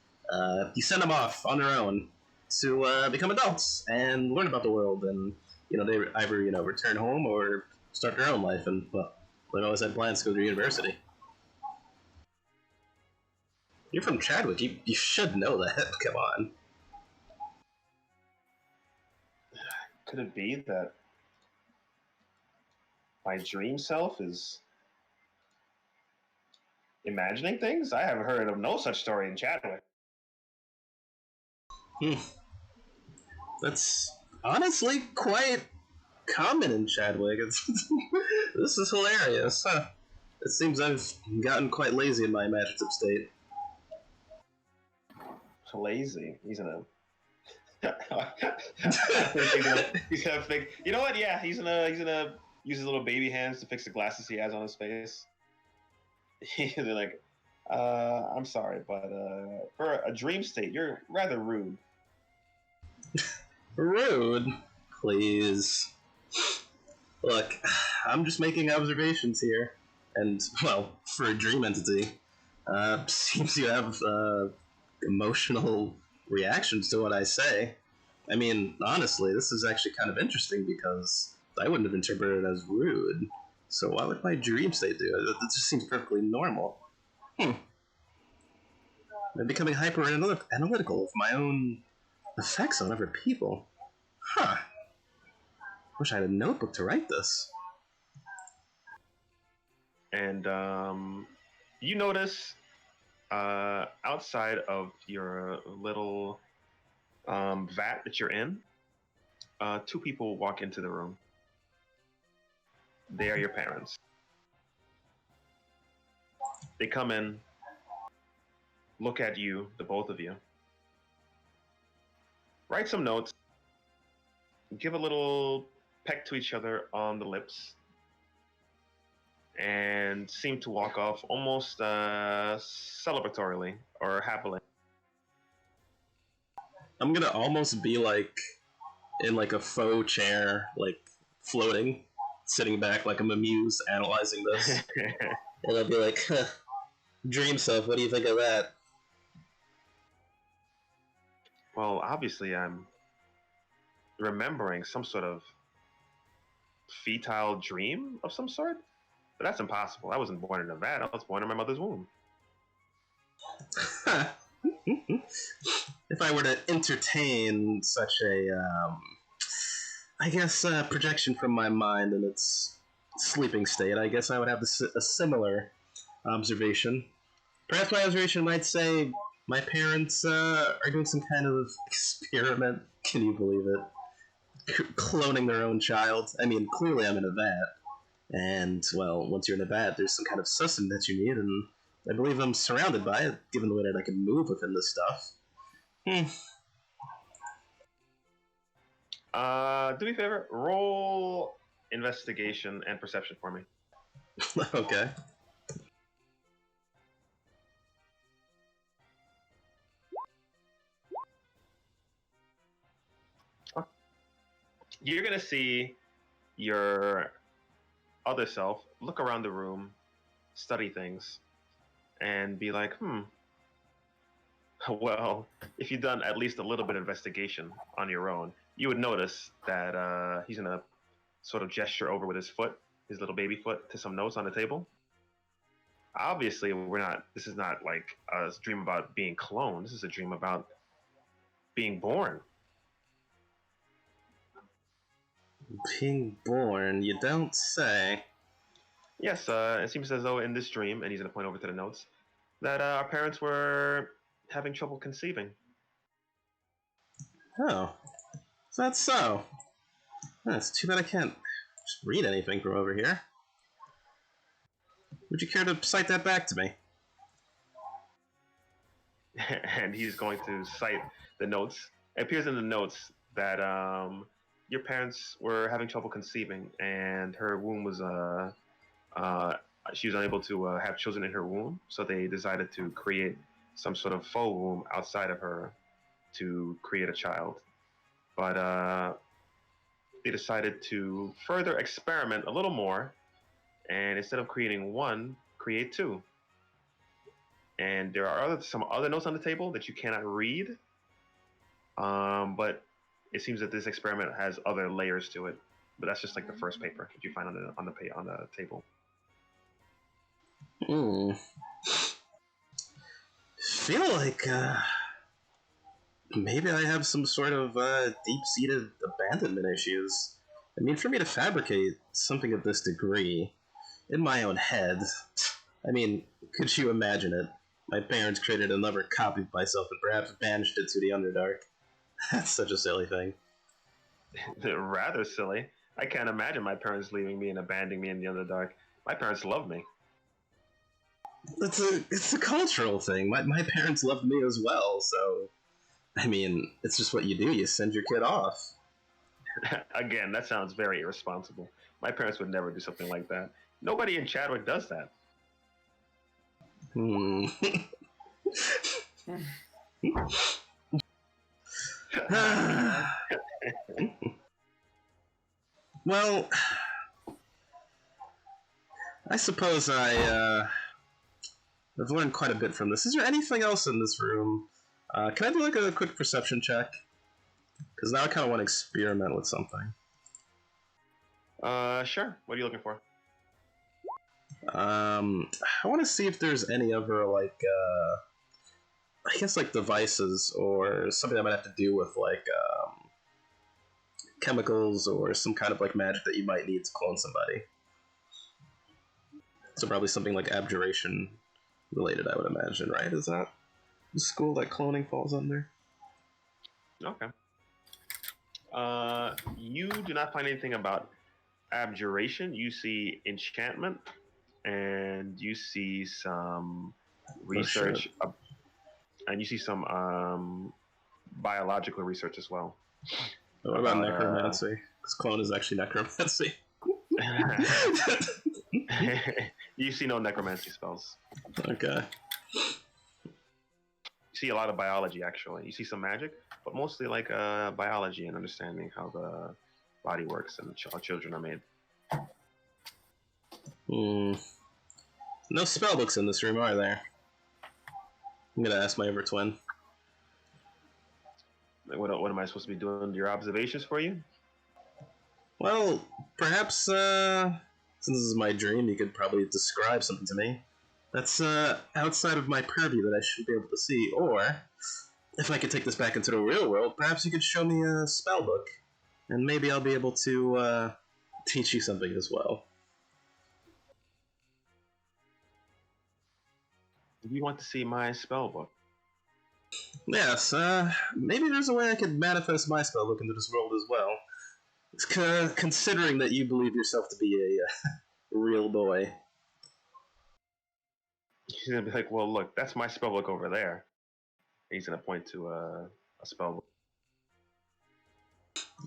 you send them off on their own to become adults and learn about the world, and they either return home or start their own life, and well, they've always had plans to go to university. You're from Chadwick. You should know that. Come on. Could it be that my dream self is imagining things? I haven't heard of no such story in Chadwick. That's honestly quite common in Chadwick. This is hilarious. Huh. It seems I've gotten quite lazy in my imaginative state. Lazy. He's gonna. he's gonna fix. You know what? Yeah, he's gonna use his little baby hands to fix the glasses he has on his face. They're like, I'm sorry, but for a dream state, you're rather rude. Rude? Please. Look, I'm just making observations here. And, well, for a dream entity, seems you have emotional reactions to what I say. I mean, honestly, this is actually kind of interesting because I wouldn't have interpreted it as rude. So why would my dream state do it? It just seems perfectly normal. I'm becoming hyper-analytical of my own effects on other people. Huh. Wish I had a notebook to write this. And you notice outside of your little vat that you're in, two people walk into the room. They are your parents. They come in, look at you, the both of you, write some notes, give a little peck to each other on the lips, and seem to walk off almost celebratorily or happily. I'm gonna almost be like in like a faux chair, like floating, sitting back like I'm amused, analyzing this. And I'll be like, huh, dream self, what do you think of that? Well, obviously, I'm remembering some sort of fetile dream of some sort, but that's impossible. I wasn't born in a vat. I was born in my mother's womb. If I were to entertain such a, I guess, projection from my mind in its sleeping state, I guess I would have a similar observation. Perhaps my observation might say my parents are doing some kind of experiment. Can you believe it? Cloning their own child. I mean, clearly I'm in a vat. And, well, once you're in a vat, there's some kind of sustenance that you need, and I believe I'm surrounded by it, given the way that I can move within this stuff. Do me a favor, roll investigation and perception for me. Okay. You're gonna see your other self look around the room, study things, and be like, well, if you've done at least a little bit of investigation on your own, you would notice that he's gonna sort of gesture over with his foot, his little baby foot, to some notes on the table. Obviously, this is not like a dream about being cloned. This is a dream about being born. Being born, you don't say. Yes, it seems as though in this dream, and he's going to point over to the notes, that our parents were having trouble conceiving. Oh. That's so. It's too bad I can't just read anything from over here. Would you care to cite that back to me? And he's going to cite the notes. It appears in the notes that your parents were having trouble conceiving, and her womb was she was unable to have children in her womb, so they decided to create some sort of faux womb outside of her to create a child. But they decided to further experiment a little more, and instead of creating one, create two. and there are some other notes on the table that you cannot read. But it seems that this experiment has other layers to it. But that's just like the first paper that you find on the table. Feel like maybe I have some sort of deep-seated abandonment issues. I mean, for me to fabricate something of this degree in my own head, I mean, could you imagine it? My parents created another copy of myself and perhaps banished it to the Underdark. That's such a silly thing. Rather silly. I can't imagine my parents leaving me and abandoning me in the Underdark. My parents love me. It's a cultural thing. My parents loved me as well, so I mean, it's just what you do. You send your kid off. Again, that sounds very irresponsible. My parents would never do something like that. Nobody in Chadwick does that. Well, I suppose I've learned quite a bit from this. Is there anything else in this room? Can I do like a quick perception check? Because now I kind of want to experiment with something. Sure. What are you looking for? I want to see if there's any other like I guess like devices or something that might have to do with like chemicals or some kind of like magic that you might need to clone somebody. So probably something like abjuration related, I would imagine, right? Is that the school that cloning falls under? Okay. You do not find anything about abjuration. You see enchantment, and you see some research, and you see some biological research as well. What about necromancy? Because clone is actually necromancy. You see no necromancy spells. Okay. You see a lot of biology, actually. You see some magic, but mostly like biology and understanding how the body works and how children are made. No spellbooks in this room, are there? I'm gonna ask my twin. What am I supposed to be doing? Your observations for you? Well, perhaps since this is my dream, you could probably describe something to me that's outside of my purview that I should be able to see. Or, if I could take this back into the real world, perhaps you could show me a spellbook, and maybe I'll be able to teach you something as well. Do you want to see my spellbook? Yes, maybe there's a way I could manifest my spellbook into this world as well. Considering that you believe yourself to be a real boy. He's gonna be like, well, look, that's my spellbook over there. He's gonna point to a spellbook.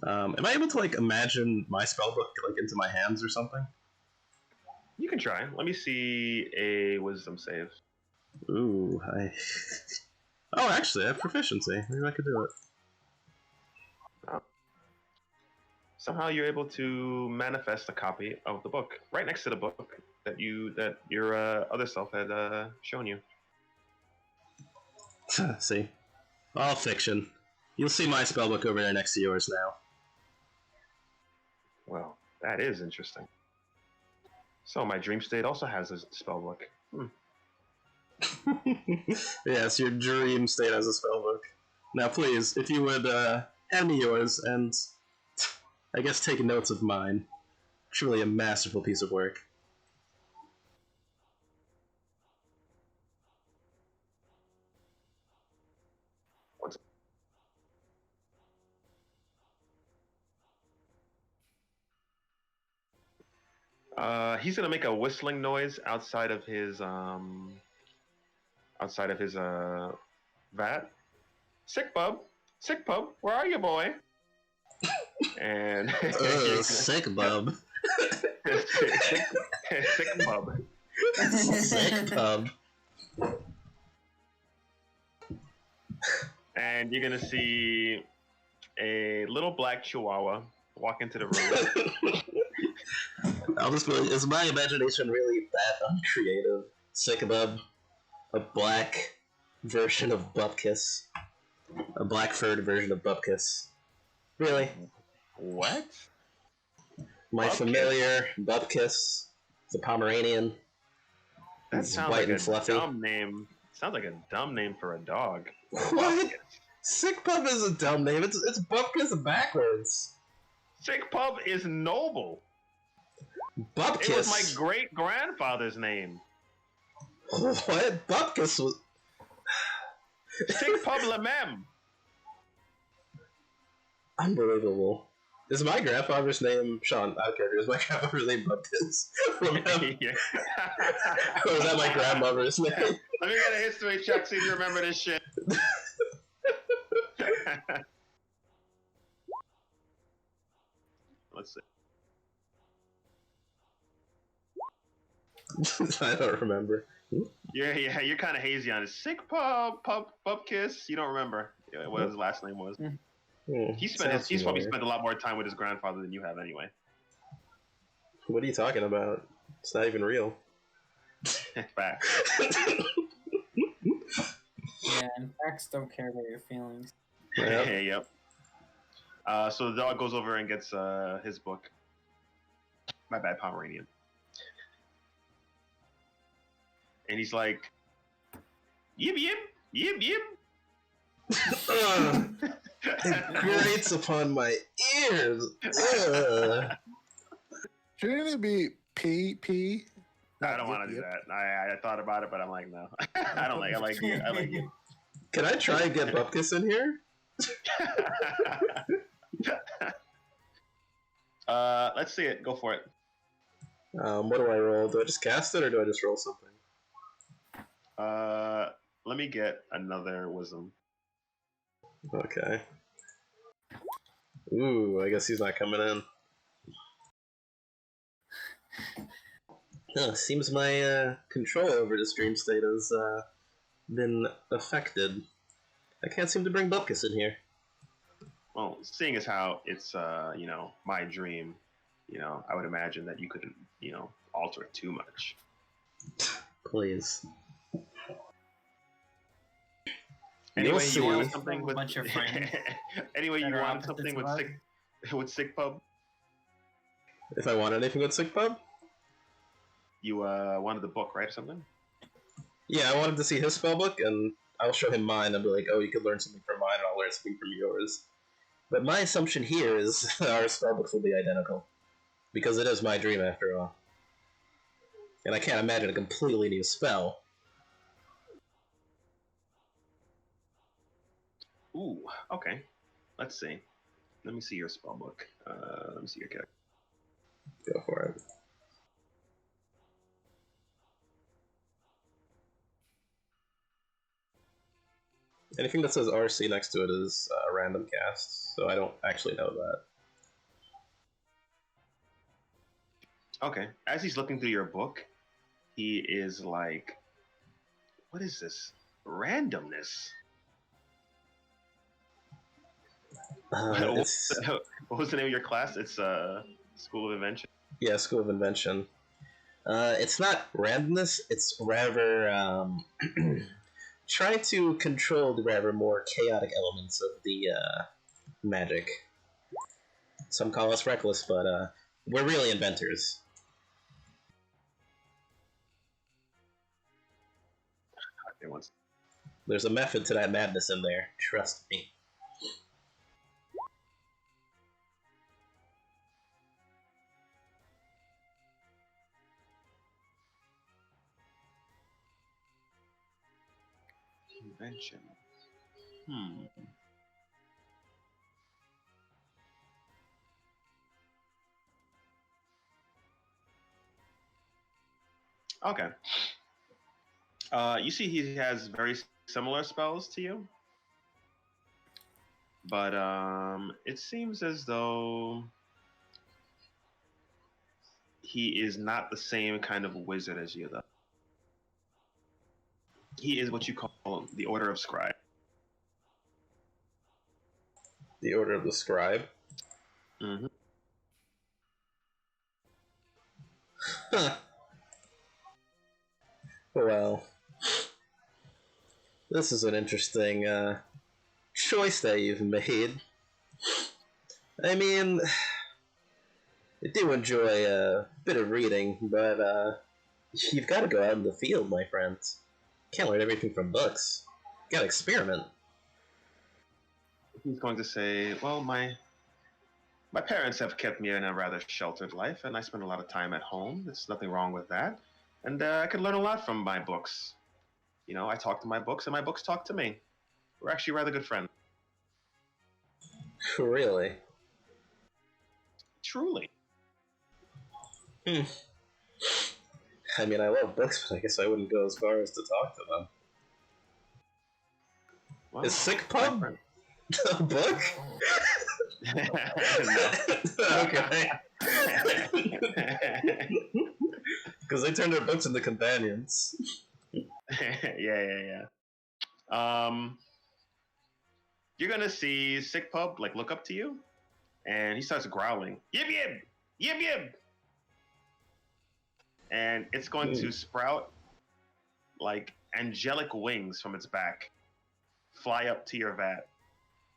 Am I able to like imagine my spellbook like into my hands or something? You can try. Let me see a wisdom save. Ooh, Oh, actually, I have proficiency. Maybe I could do it. Somehow you're able to manifest a copy of the book right next to the book that your other self had shown you. See? All fiction. You'll see my spellbook over there next to yours now. Well, that is interesting. So my dream state also has a spellbook. Yes, your dream state has a spellbook. Now, please, if you would hand me yours and I guess take notes of mine. Truly a masterful piece of work. He's gonna make a whistling noise outside of his vat. Sick bub, where are you, boy? And sick bub. sick bub. Sick bub. And you're gonna see a little black chihuahua walk into the room. I'll just be like, is my imagination really that uncreative? Sick bub. a black version of Bupkis. A black furred version of Bupkis. Really? What? My Bupkis? familiar Bupkis, the Pomeranian. That It's sounds white like and a fluffy. dumb name. Sounds like a dumb name for a dog. What? Sick Pup is a dumb name. It's Bupkis backwards. Sick Pub is noble. Bupkis. It was my great grandfather's name. What? Bupkis was. Sick Pub Lemem. Unbelievable. Is my grandfather's name Sean? I don't care. Is my grandfather's name Bupkis? Yeah. Or is that my grandmother's name? Let me get a history check, see if you remember this shit. Let's see. I don't remember. Yeah, you're kind of hazy on it. Sick Bupkis. You don't remember what his last name was. He's probably spent a lot more time with his grandfather than you have, anyway. What are you talking about? It's not even real. Facts. Yeah, and facts don't care about your feelings. Yep. So the dog goes over and gets his book. My bad, Pomeranian. And he's like, yip yip, yip yip. It grates upon my ears. Shouldn't it be P? I don't want to do that. I thought about it, but I'm like, no. I don't like. I like you. I like you. Can I try and get Bupkis in here? Let's see it. Go for it. What do I roll? Do I just cast it or do I just roll something? Let me get another wisdom. Okay. Ooh, I guess he's not coming in. Seems my control over this dream state has been affected. I can't seem to bring Bupkis in here. Well, seeing as how it's my dream, I would imagine that you couldn't, alter it too much. Please. Anyway, see. you wanted something with Bunch of friends anyway, you that are wanted opposites something of us. with sick pub. If I want anything with Sick Pub? You wanted the book, right, or something? Yeah, I wanted to see his spellbook, and I'll show him mine and be like, oh, you could learn something from mine, and I'll learn something from yours. But my assumption here is our spellbooks will be identical. Because it is my dream, after all. And I can't imagine a completely new spell. Ooh, okay. Let's see. Let me see your spellbook. Let me see your character. Go for it. Anything that says RC next to it is a random cast, so I don't actually know that. Okay. As he's looking through your book, he is like, what is this? Randomness. What was the name of your class? It's School of Invention. Yeah, School of Invention. It's not randomness, it's rather try to control the rather more chaotic elements of the magic. Some call us reckless, but we're really inventors. Okay, once. There's a method to that madness in there, trust me. Invention. Okay. You see he has very similar spells to you. But it seems as though he is not the same kind of wizard as you, though. He is what you call the Order of Scribe. The Order of the Scribe? Mm-hmm. Huh. Well, This is an interesting choice that you've made. I mean, I do enjoy a bit of reading, but you've got to go out in the field, my friend. Can't learn everything from books. You gotta experiment. He's going to say, well, my parents have kept me in a rather sheltered life, and I spend a lot of time at home. There's nothing wrong with that. And I could learn a lot from my books. You know, I talk to my books, and my books talk to me. We're actually rather good friends. Really? Truly. I mean, I love books, but I guess I wouldn't go as far as to talk to them. Well, Is Sick Pub a book? Okay. Because they turn their books into companions. Yeah. You're gonna see Sick Pub like look up to you, and he starts growling, "Yib yib, yib yib," and it's going to sprout like angelic wings from its back, fly up to your vat,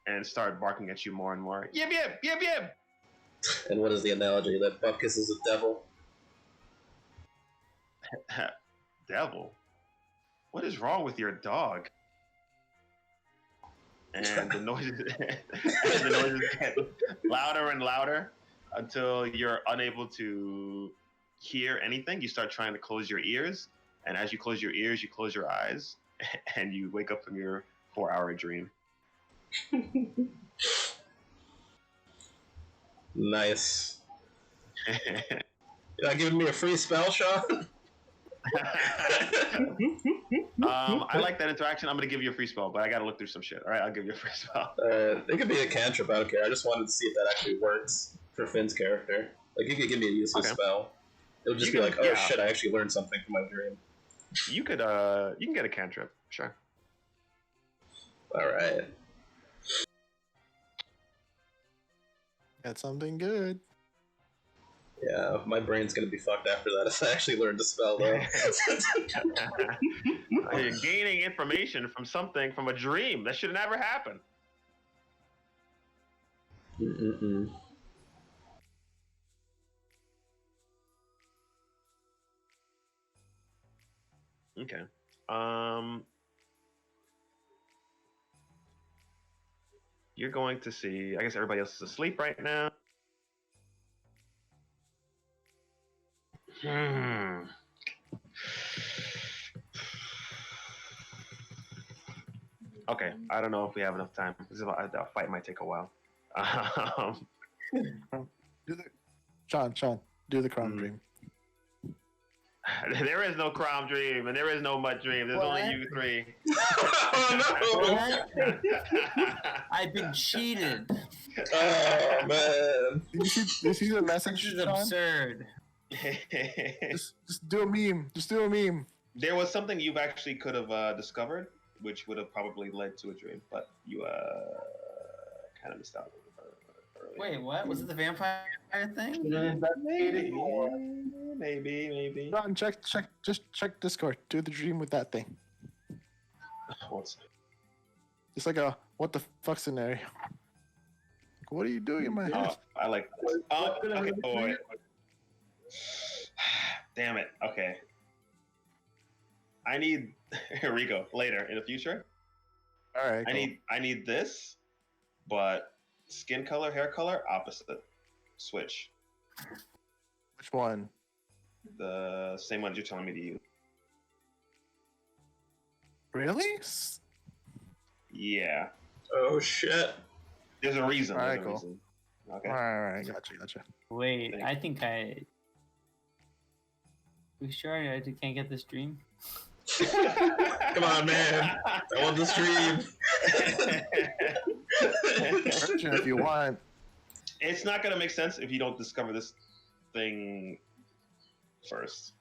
and start barking at you more and more. Yib yib, yib yib. And what is the analogy? That Bupkis is a devil? Devil? What is wrong with your dog? And the noises get louder and louder until you're unable to hear anything. You start trying to close your ears, and as you close your ears, you close your eyes, and you wake up from your 4-hour dream. Nice. You're not giving me a free spell, Sean? I like that interaction. I'm going to give you a free spell, but I got to look through some shit. All right, I'll give you a free spell. It could be a cantrip, I don't care. I just wanted to see if that actually works for Finn's character. Like, you could give me a useless spell. It'll just be like, oh shit, I actually learned something from my dream. You can get a cantrip, sure. Alright. Got something good. Yeah, my brain's gonna be fucked after that if I actually learned to spell, though. You're gaining information from something from a dream. That should never happen. Okay. You're going to see. I guess everybody else is asleep right now. Okay, I don't know if we have enough time. The fight might take a while. Sean, do the Crom Dream. There is no Crom Dream, and there is no Mutt Dream. There's only you three. Oh no! I've been cheated. Oh man! Did you see the message? This is absurd. Just do a meme. Just do a meme. There was something you actually could have discovered, which would have probably led to a dream, but you kind of missed out early. Wait, what? Was it the vampire thing? Maybe. John, just check Discord. Do the dream with that thing. What's It's like a what the fuck scenario. What are you doing in my head? I like this. Okay. Oh, wait. Damn it. Okay. I need Rico later in the future. All right. I need this, but skin color, hair color, opposite. Switch. Which one? The same ones you're telling me to use. Really? Yeah. Oh shit! There's a reason. All right, There's a cool. reason. Okay. All right. Gotcha. Wait, Thank I think I. We sure I can't get this dream? Come on, man! I want the stream. Version if you want. It's not gonna make sense if you don't discover this thing first.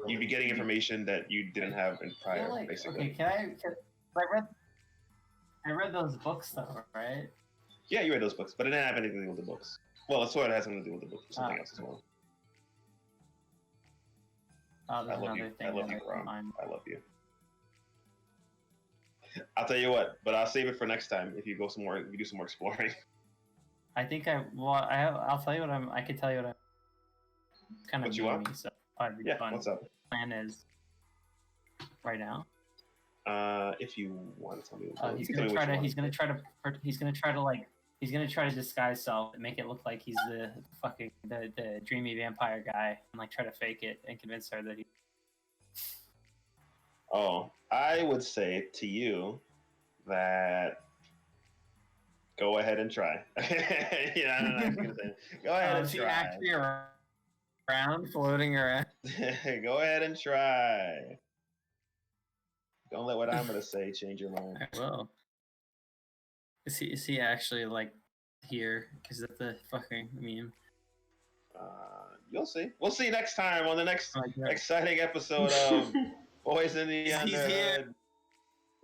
You'd be getting information that you didn't have in prior, basically. Okay, I read those books though, right? Yeah, you read those books, but it didn't have anything to do with the books. Well, it sort of has something to do with the books, but something else as well. Oh, I there's love you. another thing. I love you, that Ron. mine. I love you. I'll tell you what, but I'll save it for next time if you go some more. If you do some more exploring. I think I'll tell you what I can tell you what it's kind of What you want? me, so probably be Yeah, fun. what's up? Plan is right now. If you want to tell me, He's you gonna can tell me try what to. you want. He's gonna try to disguise self and make it look like he's the fucking the dreamy vampire guy, and like try to fake it and convince her that he. Oh, I would say to you that go ahead and try. Yeah, I'm not gonna say. Go ahead and Is he try. actually around, floating around? Go ahead and try. Don't let what I'm gonna say change your mind. I will. Is he actually like here? Is that the fucking meme? You'll see. We'll see next time on the next Oh my God. exciting episode of Boys in the He's here.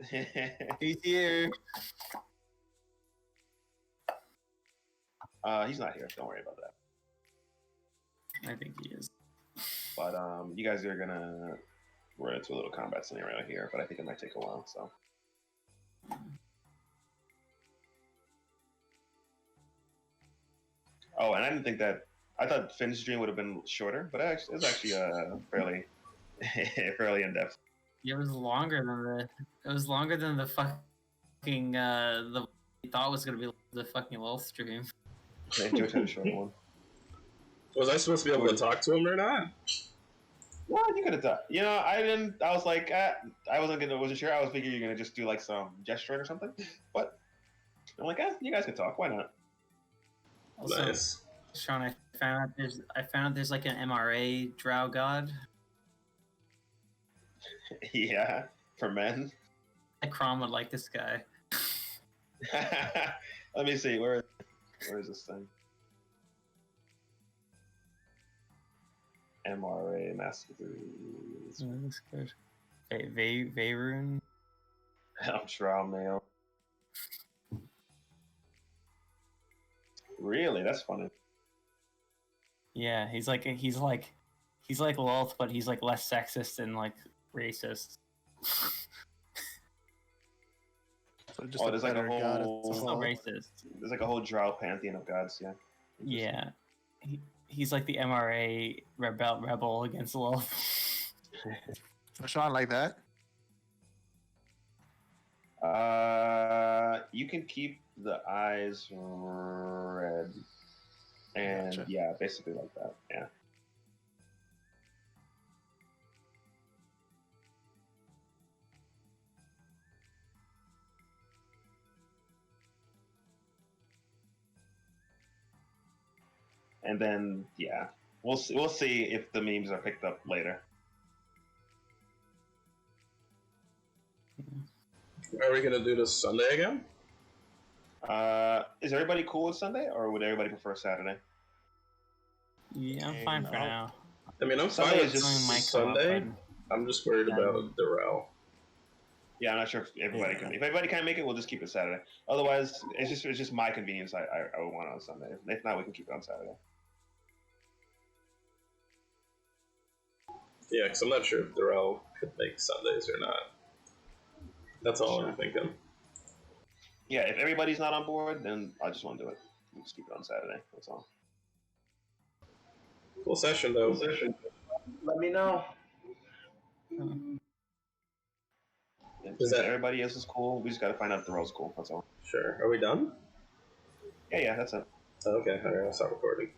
Underhood. He's here. He's not here. Don't worry about that. I think he is. But you guys are gonna run into a little combat scenario here, but I think it might take a while. So. Oh, and I didn't think that. I thought Finn's dream would have been shorter, but it was actually fairly, fairly in depth. It was longer than the. It was longer than the fucking the he thought was gonna be the fucking little stream. George had a shorter one. Was I supposed to be able to talk to him or not? Well, you could have done. You know, I didn't. I was like, I wasn't sure. I was thinking you're gonna just do like some gesturing or something. But I'm like, you guys can talk. Why not? Also, Nice. Sean, I found out there's like an MRA drow god. Yeah, for men. Like Crom would like this guy. Let me see. Where is this thing? MRA Master. That's good. Vayrun. I'm trial mail. Really? That's funny. Yeah, he's like Lolth, but he's like less sexist and like racist. So just There's like a god whole. Still racist. There's like a whole drow pantheon of gods. Yeah. Yeah, he's like the MRA rebel against Lolth. So Sean, like that? You can keep the eyes red, and Gotcha. yeah, basically like that. Yeah. And then yeah, we'll see if the memes are picked up later. Are we gonna do this Sunday again? Is everybody cool with Sunday, or would everybody prefer Saturday? Yeah, I'm fine for now. I mean, I'm Sunday fine is with just Sunday. I'm just worried about Darrell. Yeah, I'm not sure if everybody can. If everybody can't make it, we'll just keep it Saturday. Otherwise, it's just my convenience. I would want it on Sunday. If not, we can keep it on Saturday. Yeah, because I'm not sure if Darrell could make Sundays or not. That's all I'm thinking. Yeah, if everybody's not on board, then I just want to do it. We'll just keep it on Saturday. That's all. Cool session, though. Let me know. Is that- Everybody else is cool? We just got to find out if the role's cool. That's all. Sure. Are we done? Yeah, that's it. Okay, alright, I'll stop recording.